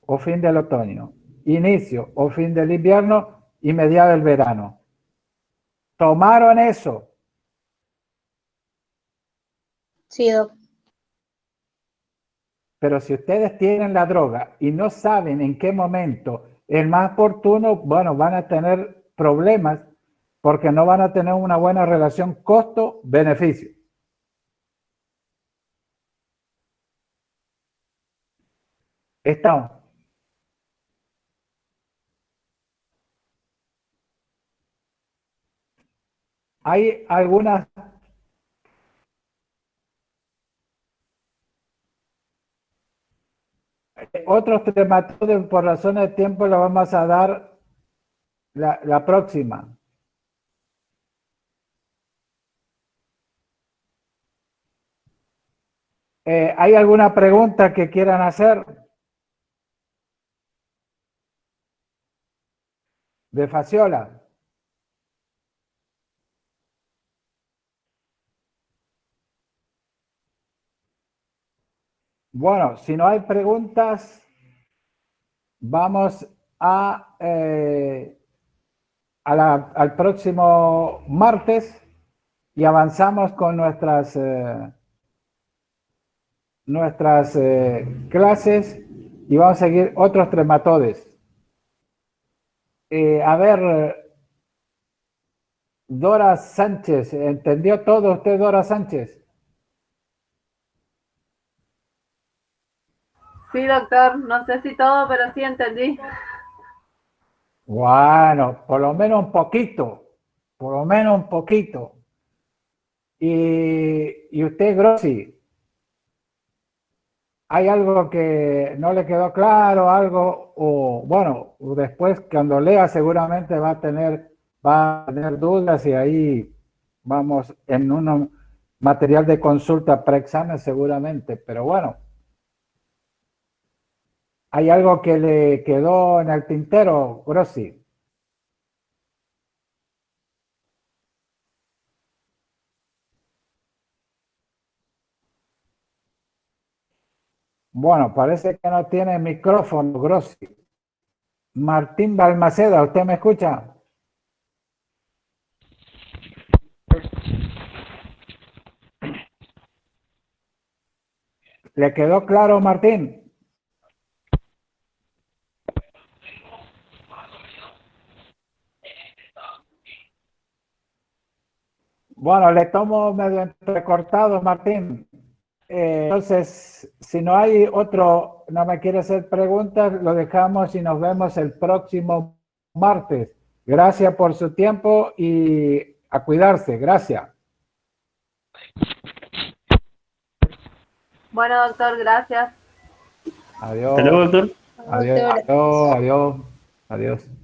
o fin del otoño, inicio o fin del invierno y mediado del verano. ¿Tomaron eso? Sí, doc. Pero si ustedes tienen la droga y no saben en qué momento es más oportuno, bueno, van a tener problemas porque no van a tener una buena relación costo-beneficio. Estamos. Hay algunas otros trematodes por razones de tiempo lo vamos a dar la próxima. ¿Hay alguna pregunta que quieran hacer? De fasciola. Bueno, si no hay preguntas, vamos al próximo martes y avanzamos con nuestras clases y vamos a seguir otros trematodes. A ver, Dora Sánchez, ¿entendió todo usted, Dora Sánchez? Sí, doctor, no sé si todo, pero sí entendí. Bueno, por lo menos un poquito, por lo menos un poquito. Y usted, Grossi, ¿hay algo que no le quedó claro, algo, o bueno, después cuando lea seguramente va a tener dudas y ahí vamos en un material de consulta preexamen seguramente, pero bueno. ¿Hay algo que le quedó en el tintero, Grossi? Bueno, parece que no tiene micrófono, Grossi. Martín Balmaceda, ¿usted me escucha? ¿Le quedó claro, Martín? Bueno, le tomo medio entrecortado, Martín. Entonces, si no hay otro, no me quiere hacer preguntas, lo dejamos y nos vemos el próximo martes. Gracias por su tiempo y a cuidarse. Gracias. Bueno, doctor, gracias. Adiós. Hasta luego, doctor. Adiós. Adiós. Adiós. Adiós.